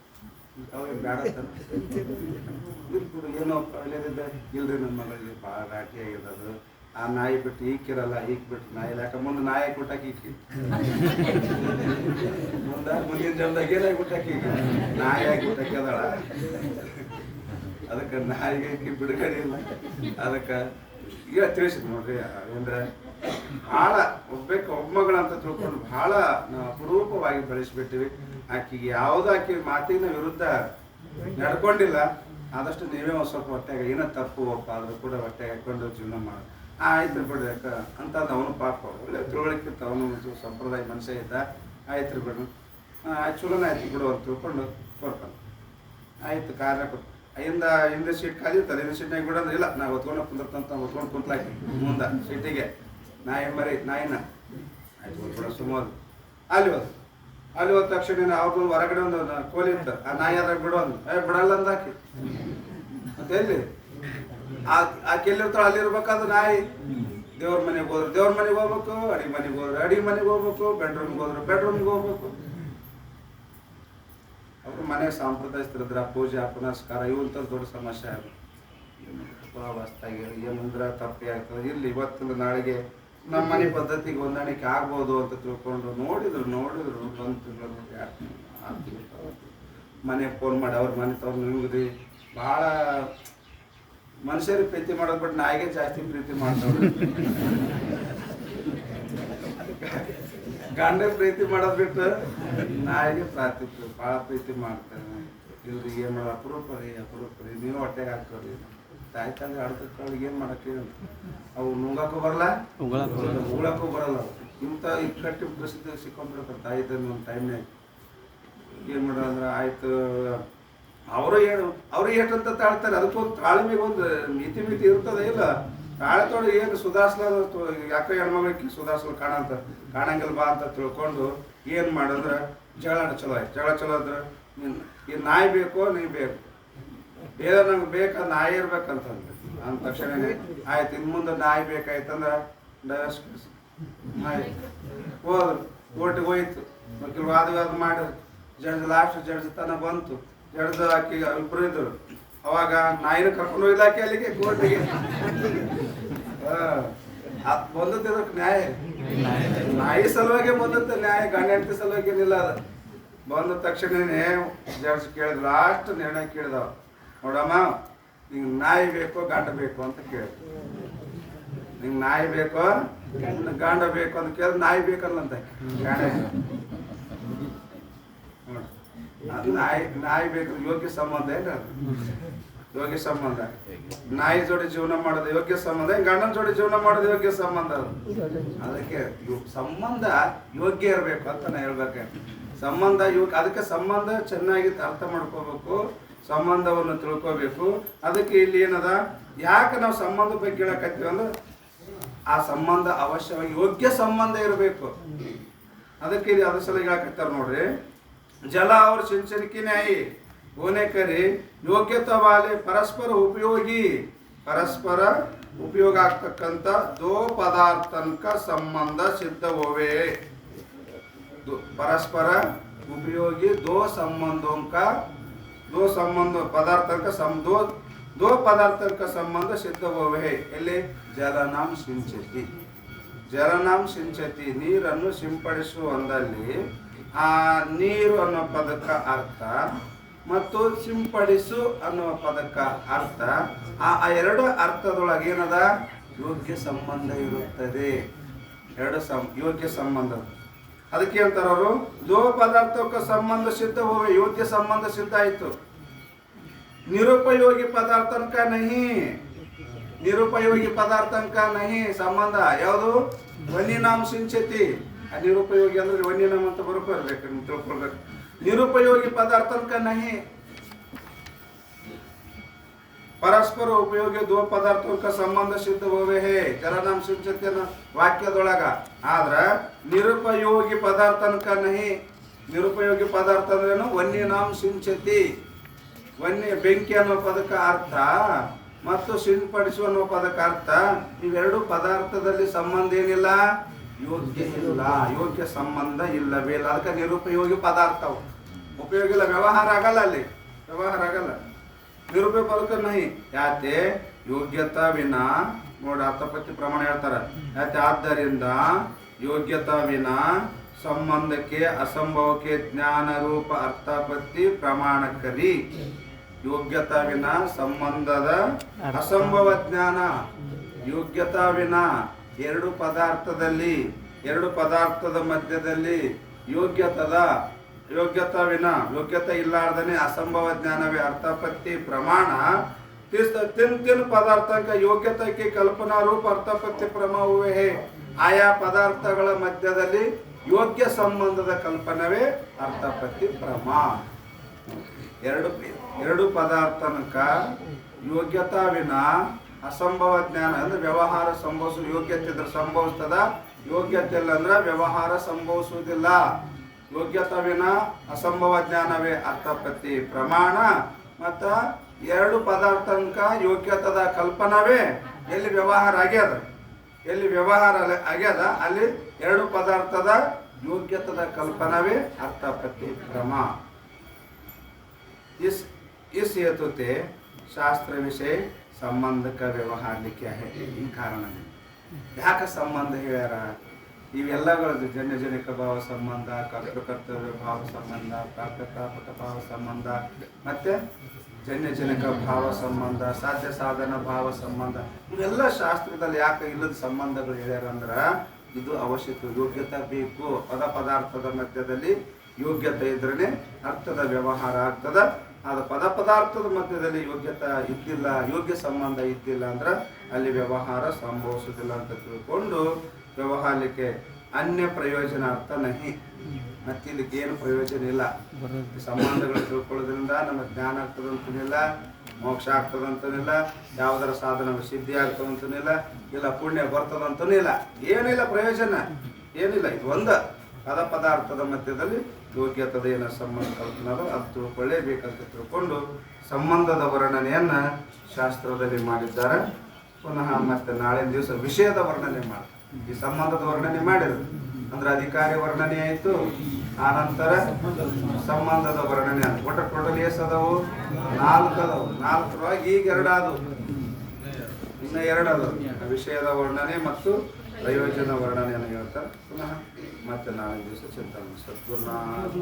ಅವ್ರಿಗೆ ಬೇಡ ಬಿಡು, ಏನೋ ಒಳ್ಳೆದಿದ್ದ ಇಲ್ರಿ, ನನ್ನ ಮಗಳಿಗೆ ಭಾಳ ರಾಟಿ ಆಗಿರೋದು. ಆ ನಾಯಿ ಬಿಟ್ಟು ಈಕಿರಲ್ಲ, ಈಕ್ ಬಿಟ್ಟು ನಾಯಿ ಯಾಕ ಮುಂದೆ ನಾಯಿ ಹಾಕ್ಬಿಟ್ಟಾಕಿ ಈಕಿ ಮುಂದಿನ ಜನ್ದಾಗ ಏನಾಗಿ ಬಿಟ್ಟಾಕಿ ಈಗ ನಾಯಿ ಹಾಕ್ಬಿಟ್ಟಾಕಿ ಅದಳ. ಅದಕ್ಕೆ ನಾಯಿಗೆ ಈಕಿ ಬಿಡುಗಡೆ ಇಲ್ಲ. ಅದಕ್ಕೆ ಈಗ ತಿಳಿಸಿದ್ ನೋಡ್ರಿ, ಅಂದ್ರೆ ಭಾಳ ಒಬ್ಬಮಗಳಂತ ತಿಳ್ಕೊಂಡು ಭಾಳ ನಾವು ಅಪರೂಪವಾಗಿ ಬೆಳೆಸ್ಬಿಟ್ಟಿವಿ. ಆಕಿಗೆ ಯಾವುದೋ ಆಕಿ ಮಾತಿನ ವಿರುದ್ಧ ನಡ್ಕೊಂಡಿಲ್ಲ. ಆದಷ್ಟು ನೀವೇ ಒಂದು ಸ್ವಲ್ಪ ಹೊಟ್ಟೆಗೆ ಏನೋ ತಪ್ಪು ಒಪ್ಪ ಆದ್ರೂ ಕೂಡ ಹೊಟ್ಟೆಗೆ ಹಾಕೊಂಡು ಜೀವನ ಮಾಡಿ ಆಯ್ತು ಬಿಡ್ರಿ ಯಾಕ ಅಂತ ಅವನು ಪಾಪ ಒಳ್ಳೆ ತಿಳುವಳಿಕಿತ್ತು. ಅವನು ಸಂಪ್ರದಾಯ ಮನುಷ್ಯ ಇದ್ದ. ಆಯ್ತು ರೀ ಬಿಡು, ಆಯ್ತು ಚಲೋನೇ ಆಯ್ತು ಬಿಡು ಅಂತ ತಿಳ್ಕೊಂಡು ಕೊಡ್ಕೊಂಡು ಆಯ್ತು. ಕಾರ್ಯ ಹಿಂದೆ ಸೀಟ್ ಖಾಲಿ ಇರ್ತದೆ, ಹಿಂದೆ ಸೀಟ್ನಾಗ ಬಿಡೋದು ಇಲ್ಲ. ನಾವು ಹೊತ್ಕೊಂಡು ಕುಂದಿರ್ತಂತ ಹೊತ್ಕೊಂಡು ಕುಂತ್ಲಾಕಿ ಮುಂದೆ ಸೀಟಿಗೆ ನಾಯಿ ನಾಯಿನ ಆಯ್ತು ಬಿಡ ಸುಮೋದು. ಅಲ್ಲಿ ಹೋದ ತಕ್ಷಣ ಅವ್ರದ್ದು ಹೊರಗಡೆ ಒಂದು ಕೋಲಿ ಇತ್ತು, ಆ ನಾಯಿ ಅದ್ರಾಗ ಬಿಡೋದು. ಬಿಡಲ್ಲ ಅಂದಾಕಿ ಮತ್ತೆ ಎಲ್ಲಿ ಆಕೆ ಎಲ್ಲಿರ್ತಾಳೆ ಅಲ್ಲಿರ್ಬೇಕಾದ್ರೆ ನಾಯಿ. ದೇವ್ರ ಮನೆಗೆ ಹೋದ್ರು ದೇವ್ರ ಮನೆಗೆ ಹೋಗ್ಬೇಕು, ಅಡಿಗೆ ಮನೆಗೆ ಹೋದ್ರೆ ಅಡಿಗೆ ಮನೆಗೆ ಹೋಗ್ಬೇಕು, ಬೆಡ್ರೂಮ್ಗೆ ಹೋದ್ರೆ ಬೆಡ್ರೂಮ್ಗೆ ಹೋಗ್ಬೇಕು. ಅವ್ರ ಮನೆಗೆ ಸಾಂಪ್ರದಾಯಿಸ್ತಿರಿದ್ರ ಪೂಜೆ ಪುನಸ್ಕಾರ ಇವಂತ ದೊಡ್ಡ ಸಮಸ್ಯೆ ಆಗ ವಸ್ತಾಗಿ ಏನಂದ್ರೆ ತಪ್ಪಿ ಆಗ್ತದೆ. ಇಲ್ಲಿ ಇವತ್ತಿಂದ ನಾಳೆಗೆ ನಮ್ಮ ಮನೆ ಪದ್ಧತಿಗೆ ಹೊಂದಾಣಿಕೆ ಆಗ್ಬೋದು ಅಂತ ತಿಳ್ಕೊಂಡು ನೋಡಿದ್ರು ಬಂದು ತಿಂಗಳು ಮನೆಗೆ ಫೋನ್ ಮಾಡಿ ಅವ್ರ ಮನೆ ತವ್ರು ನಿಮ್ಗೆ ಭಾಳ ಮನುಷ್ಯರಿಗೆ ಪ್ರೀತಿ ಮಾಡೋದು ಬಿಟ್ಟು ನಾಯಿಗೆ ಜಾಸ್ತಿ ಪ್ರೀತಿ ಮಾಡ್ತಾವ್ರಿ. ಗಂಡ ಪ್ರೀತಿ ಮಾಡೋದು ಬಿಟ್ಟು ನಾಯಿಗೆ ಭಾಳ ಪ್ರೀತಿ ಮಾಡ್ತಾರೆ. ಇಲ್ರಿ ಏನು ಮಾಡೋ ಅಪರೂಪ ರೀ ನೀವು ಹೊಟ್ಟೆಗೆ ಹಾಕೋರಿ ತಾಯಿ ತಂದೆ ಅಡ್ತಕ್ಕೆ ಏನು ಮಾಡಕ್ಕೆ ಅವು ನುಂಗಕ್ಕೂ ಬರಲ್ಲ ಉಗಳಕ್ಕೂ ಬರಲ್ಲ ಅವು ಇಂಥ ಇಕ್ಕಟ್ಟಿ ಪರಿಸ್ಥಿತಿ ಸಿಕ್ಕೊಂಡ್ಬಿಡ್ತಾರೆ ತಾಯಿ ತಂದೆ ಒಂದು ಟೈಮ್ನಾಗ ಏನು ಮಾಡೋದು ಅಂದ್ರೆ ಆಯ್ತು ಅವರು ಏಟಂತ ತಾಳ್ತಾರೆ ಅದಕ್ಕೊಂದು ತಾಳ್ಮೆಗೆ ಒಂದು ಮಿತಿ ಇರ್ತದೆ ಇಲ್ಲ ತಾಳ್ತೊಡೆ ಏನು ಸುಧಾರಿಸ್ಲಾರ ಯಾಕೆ ಹೆಣ್ಮಗಳಿಗೆ ಸುಧಾರಿಸಲು ಕಾಣಂಗಿಲ್ಲ ಬಾ ಅಂತ ತಿಳ್ಕೊಂಡು ಏನು ಮಾಡಿದ್ರೆ ಜಗಳ ಚಲೋ ಆಯ್ತು ಜಗಳ ಚಲೋ ಅಂದ್ರೆ ಈ ನಾಯಿ ಬೇಕೋ ನೀ ಬೇಕು ಬೇರೆ ನಂಗೆ ಬೇಕಾದ ನಾಯಿ ಇರ್ಬೇಕಂತಂದ್ರೆ ಅಂದ ತಕ್ಷಣನೇ ಆಯ್ತು ಇನ್ನು ಮುಂದೆ ನಾಯಿ ಬೇಕಾಯ್ತಂದ್ರೆ ಡೈವರ್ಸ್ ನಾಯಿ ಹೋದ್ರು ಕೋರ್ಟಿಗೆ ಹೋಯ್ತು ವಕೀಲ ವಾದ ಮಾಡಿದ್ರು ಲಾಸ್ಟ್ ಜಡ್ಜ್ ತನ ಬಂತು ಜಡ್ಜ್ ಹಾಕಿ ಇಬ್ಬರು ಇದ್ರು ಅವಾಗ ನಾಯಿನ ಕರ್ಕೊಂಡು ಹೋಗ್ಲಾಕಿ ಅಲ್ಲಿಗೆ ಕೋರ್ಟಿಗೆ ಬಂದದ್ದಕ್ಕೆ ನ್ಯಾಯ ನಾಯಿ ಸಲುವಾಗಿ ಬಂದತ್ತೆ ನ್ಯಾಯ ಗಂಡ ಹೆಂಡತಿ ಸಲುವಾಗಿ ಏನಿಲ್ಲ ಅದು ಬಂದ ತಕ್ಷಣನೇ ಜಡ್ಜ್ ಕೇಳಿದ್ರು ಲಾಸ್ಟ್ ನಿರ್ಣಯ ಕೇಳಿದವ ನೋಡಮ್ಮ ನಿಂಗೆ ನಾಯಿ ಬೇಕೋ ಗಂಡ ಬೇಕು ಅಂತ ಕೇಳಿದ್ರು ನಿಂಗೆ ನಾಯಿ ಬೇಕೋ ಗಂಡ ಬೇಕು ಅಂತ ಕೇಳಿದ್ರೆ ನಾಯಿ ಬೇಕಲ್ಲಂತ ಗಂಡ ಅದು ನಾಯಿ ಬೇಕು ಯೋಗ್ಯ ಸಂಬಂಧ ಏನು ಅದು ಯೋಗ್ಯ ಸಂಬಂಧ ನಾಯಿ ಜೋಡಿ ಜೀವನ ಮಾಡೋದು ಯೋಗ್ಯ ಸಂಬಂಧ ಗಂಡನ ಜೋಡಿ ಜೀವನ ಮಾಡೋದು ಯೋಗ್ಯ ಸಂಬಂಧ ಅದು ಅದಕ್ಕೆ ಸಂಬಂಧ ಯೋಗ್ಯ ಇರಬೇಕು ಅಂತ ನಾ ಹೇಳ್ಬೇಕು ಸಂಬಂಧ ಅದಕ್ಕೆ ಸಂಬಂಧ ಚೆನ್ನಾಗಿ ಅರ್ಥ ಮಾಡ್ಕೋಬೇಕು ಸಂಬಂಧವನ್ನು ತಿಳ್ಕೋಬೇಕು ಅದಕ್ಕೆ ಇಲ್ಲಿ ಏನದ ಯಾಕೆ ನಾವು ಸಂಬಂಧ ಬಗ್ಗೆ ಹೇಳಕತ್ತೀವಿ ಅಂದ್ರೆ ಆ ಸಂಬಂಧ ಅವಶ್ಯವಾಗಿ ಯೋಗ್ಯ ಸಂಬಂಧ ಇರಬೇಕು ಅದಕ್ಕೆ ಇಲ್ಲಿ ಅದ್ರ ಸಲ ಹೇಳಕತ್ತಾರ ನೋಡ್ರಿ जला और सिंचन की न्यायी होने करे योग्यता वाले परस्पर उपयोग ಆಗ್ತಕ್ಕಂತ दो पदार्थन का संबंध सिद्ध होवे परस्पर उपयोगी दो संबंधों का दो पदार्थन का संबंध सिद्ध होवे ಇಲ್ಲಿ ಜಲನಾಂ ಸಿಂಚತಿ ಜಲನಾಂ ಸಿಂಚತಿ ನೀರನ್ನು ಸಿಂಪಡಿಸುವಂದಲ್ಲಿ ಆ ನೀರು ಅನ್ನೋ ಪದಕ್ಕೆ ಅರ್ಥ ಮತ್ತು ಸಿಂಪಡಿಸು ಅನ್ನುವ ಪದಕ್ಕೆ ಅರ್ಥ ಆ ಎರಡು ಅರ್ಥದೊಳಗೆ ಏನದ ಯೋಗ್ಯ ಸಂಬಂಧ ಇರುತ್ತದೆ ಯೋಗ್ಯ ಸಂಬಂಧ ಅದಕ್ಕೆ ಹೇಳ್ತಾರೆ ಅವರು ದೋ ಪದಾರ್ಥಕ್ಕೆ ಸಂಬಂಧ ಸಿದ್ಧ ಹೋವೆ ಯೋಗ್ಯ ಸಂಬಂಧ ಸಿದ್ಧ ಆಯಿತು ನಿರುಪಯೋಗಿ ಪದಾರ್ಥಕ ನಹಿ ನಿರುಪಯೋಗಿ ಪದಾರ್ಥಕ ನಹಿ ಸಂಬಂಧ ಯಾವುದು ವನ್ಯನಾಮ ಸಿಂಚತಿ निरुपयोगी ಅಂದ್ರೆ ವನ್ಯನಾಮ ಅಂತ ಬರಬೇಕು ನೀವು ತಿಳ್ಕೊಳ್ಬೇಕು निरुपयोगी पदार्थन नहीं परस्पर उपयोगी दो पदार्थों का संबंध सिद्ध होवे है जलनाम सिंचति वाक्यदೊಳಗ ಆದ್ರೆ निरुपयोगी पदार्थन नहीं निरुपयोगी पदार्थ ಅಂದ್ರೇನು ವನ್ಯನಾಮ ಸಿಂಚತಿ ವನ್ಯ ಬೆಂಕಿ ಅನ್ನೋ ಪದಕ್ಕೆ ಅರ್ಥ ಮತ್ತು ಸಿಂಪಡಿಸುವ ಅನ್ನೋ ಪದಕ್ಕೆ ಅರ್ಥ ಇವೆರಡು ಪದಾರ್ಥದಲ್ಲಿ ಸಂಬಂಧ ಏನಿಲ್ಲ ಯೋಗ್ಯ ಇಲ್ಲ ಯೋಗ್ಯ ಸಂಬಂಧ ಇಲ್ಲವೇ ಇಲ್ಲ ಅದಕ್ಕೆ ನಿರುಪಯೋಗಿ ಪದಾರ್ಥ ಉಪಯೋಗ ಇಲ್ಲ ವ್ಯವಹಾರ ಆಗಲ್ಲ ಅಲ್ಲಿ ವ್ಯವಹಾರ ಆಗಲ್ಲ ನಿರುಪಯೋಗ ಪದಕ ನಹಿ ಯಾಕೆ ಯೋಗ್ಯತಾ ವಿನಾ ನೋಡಿ ಅರ್ಥಪತ್ತಿ ಪ್ರಮಾಣ ಹೇಳ್ತಾರೆ ಯಾಕೆ ಆದ್ದರಿಂದ ಯೋಗ್ಯತಾ ವಿನಾ ಸಂಬಂಧಕ್ಕೆ ಅಸಂಭವಕ್ಕೆ ಜ್ಞಾನ ರೂಪ ಅರ್ಥಪತ್ತಿ ಪ್ರಮಾಣಕರಿ ಯೋಗ್ಯತಾ ವಿನಾ ಸಂಬಂಧದ ಅಸಂಭವ ಜ್ಞಾನ ಯೋಗ್ಯತಾ ವಿನಾ ಎರಡು ಪದಾರ್ಥದ ಮಧ್ಯದಲ್ಲಿ ಯೋಗ್ಯತಾ ವಿನಾ ಯೋಗ್ಯತೆ ಇಲ್ಲಾರ್ದನೆ ಅಸಂಭವ ಜ್ಞಾನವೇ ಅರ್ಥಪತ್ತಿ ಪ್ರಮಾಣ ತಿನ್ ಪದಾರ್ಥಕ ಯೋಗ್ಯತೆಗೆ ಕಲ್ಪನಾ ರೂಪ ಅರ್ಥಪತ್ತಿ ಪ್ರಮಾಣವೇ ಹೇ ಆಯಾ ಪದಾರ್ಥಗಳ ಮಧ್ಯದಲ್ಲಿ ಯೋಗ್ಯ ಸಂಬಂಧದ ಕಲ್ಪನವೇ ಅರ್ಥಪತ್ತಿ ಪ್ರಮಾಣ ಎರಡು ಪದಾರ್ಥನಕ ಯೋಗ್ಯತಾ ವಿನಾ ಅಸಂಭವ ಜ್ಞಾನ ಅಂದ್ರೆ ವ್ಯವಹಾರ ಸಂಭವಿಸುವ ಯೋಗ್ಯತೆ ಇದ್ರೆ ಸಂಭವಿಸ್ತದ ಯೋಗ್ಯತೆ ಇಲ್ಲ ಅಂದ್ರೆ ವ್ಯವಹಾರ ಸಂಭವಿಸುವುದಿಲ್ಲ ಯೋಗ್ಯತಾ ವಿನಾ ಅಸಂಭವ ಜ್ಞಾನವೇ ಅರ್ಥಪತ್ತಿ ಪ್ರಮಾಣ ಮತ್ತ ಎರಡು ಪದಾರ್ಥಂಕ ಯೋಗ್ಯತದ ಕಲ್ಪನವೇ ಎಲ್ಲಿ ವ್ಯವಹಾರ ಆಗ್ಯದ ಅಲ್ಲಿ ಎರಡು ಪದಾರ್ಥದ ಯೋಗ್ಯತದ ಕಲ್ಪನವೇ ಅರ್ಥಪತ್ತಿ ಪ್ರಮಾಣ इस हेतु से शास्त्र विषय संबंध का व्यवहार लिखा है ಈ ಕಾರಣ ಯಾಕೆ ಸಂಬಂಧ ಹೇಳ್ಯಾರ ಇವೆಲ್ಲಗಳದ್ದು ಜನ್ಯಜನಿಕ ಭಾವ ಸಂಬಂಧ ಕರ್ತೃಕರ್ತವ್ಯ ಭಾವ ಸಂಬಂಧ ಪ್ರಾಪ್ತತಾಪಕ ಭಾವ ಸಂಬಂಧ ಮತ್ತೆ ಜನ್ಯಜನಿಕ ಭಾವ ಸಂಬಂಧ ಸಾಧ್ಯ ಸಾಧನ ಭಾವ ಸಂಬಂಧ ಇವೆಲ್ಲ ಶಾಸ್ತ್ರದಲ್ಲಿ ಯಾಕೆ ಇಲ್ಲದ ಸಂಬಂಧಗಳು ಹೇಳ್ಯಾರ ಅಂದ್ರೆ ಇದು ಅವಶ್ಯಕ ಯೋಗ್ಯತೆ ಬೇಕು ಪದಾರ್ಥದ ಮಧ್ಯದಲ್ಲಿ ಯೋಗ್ಯತೆ ಇದ್ರೇನೆ ಅರ್ಥದ ವ್ಯವಹಾರ ಆಗ್ತದ ಅದು ಪದಾರ್ಥದ ಮಧ್ಯದಲ್ಲಿ ಯೋಗ್ಯತೆ ಇದ್ದಿಲ್ಲ, ಯೋಗ್ಯ ಸಂಬಂಧ ಇದ್ದಿಲ್ಲ ಅಂದ್ರೆ ಅಲ್ಲಿ ವ್ಯವಹಾರ ಸಂಭವಿಸುವುದಿಲ್ಲ ಅಂತ ತಿಳ್ಕೊಂಡು ವ್ಯವಹಾರಕ್ಕೆ ಅನ್ಯ ಪ್ರಯೋಜನಾರ್ಥ ನಹಿ, ಮತ್ತಿಲ್ಲಿಗೆ ಏನು ಪ್ರಯೋಜನ ಇಲ್ಲ. ಈ ಸಂಬಂಧಗಳು ತಿಳ್ಕೊಳ್ಳೋದ್ರಿಂದ ನಮಗೆ ಜ್ಞಾನ ಆಗ್ತದಂತನಿಲ್ಲ, ಮೋಕ್ಷ ಆಗ್ತದಂತನಿಲ್ಲ, ಯಾವುದರ ಸಾಧನ ಸಿದ್ಧಿ ಆಗ್ತದಂತನಿಲ್ಲ, ಇಲ್ಲ ಪುಣ್ಯ ಬರ್ತದಂತನಿಲ್ಲ, ಏನಿಲ್ಲ ಪ್ರಯೋಜನ ಏನಿಲ್ಲ. ಇದು ಒಂದು ಪದಾರ್ಥದ ಮಧ್ಯದಲ್ಲಿ ಯೋಗ್ಯತದ ಏನೋ ಸಂಬಂಧ ಕಲ್ಪನದು ಅದು ತಿಳ್ಕೊಳ್ಳೇಬೇಕಂತ ತಿಳ್ಕೊಂಡು ಸಂಬಂಧದ ವರ್ಣನೆಯನ್ನು ಶಾಸ್ತ್ರದಲ್ಲಿ ಮಾಡಿದ್ದಾರೆ. ಪುನಃ ಮತ್ತೆ ನಾಳಿನ ದಿವಸ ವಿಷಯದ ವರ್ಣನೆ ಮಾಡಿ, ಈ ಸಂಬಂಧದ ವರ್ಣನೆ ಮಾಡಿದ್ರು ಅಂದ್ರೆ ಅಧಿಕಾರಿ ವರ್ಣನೆ ಆಯಿತು, ಆನಂತರ ಸಂಬಂಧದ ವರ್ಣನೆ ಆಯ್ತು. ಟೋಟಲ್ ಎಷ್ಟು ಅದಾವು? 4 ಅದಾವು. 4ರೊಳಗೆ ಈಗ 2 ಆದವು, ಇನ್ನು 2 ಅದಾವು. ವಿಷಯದ ವರ್ಣನೆ ಮತ್ತು ಪ್ರಯೋಜನ ವರ್ಣನೆಯನ್ನು ಹೇಳ್ತಾರೆ. ಪುನಃ ಮತ್ತೆ ನಾಳಿನ ದಿವಸ ಚಿಂತನೆ. ಸದ್ಗುರುನಾಥ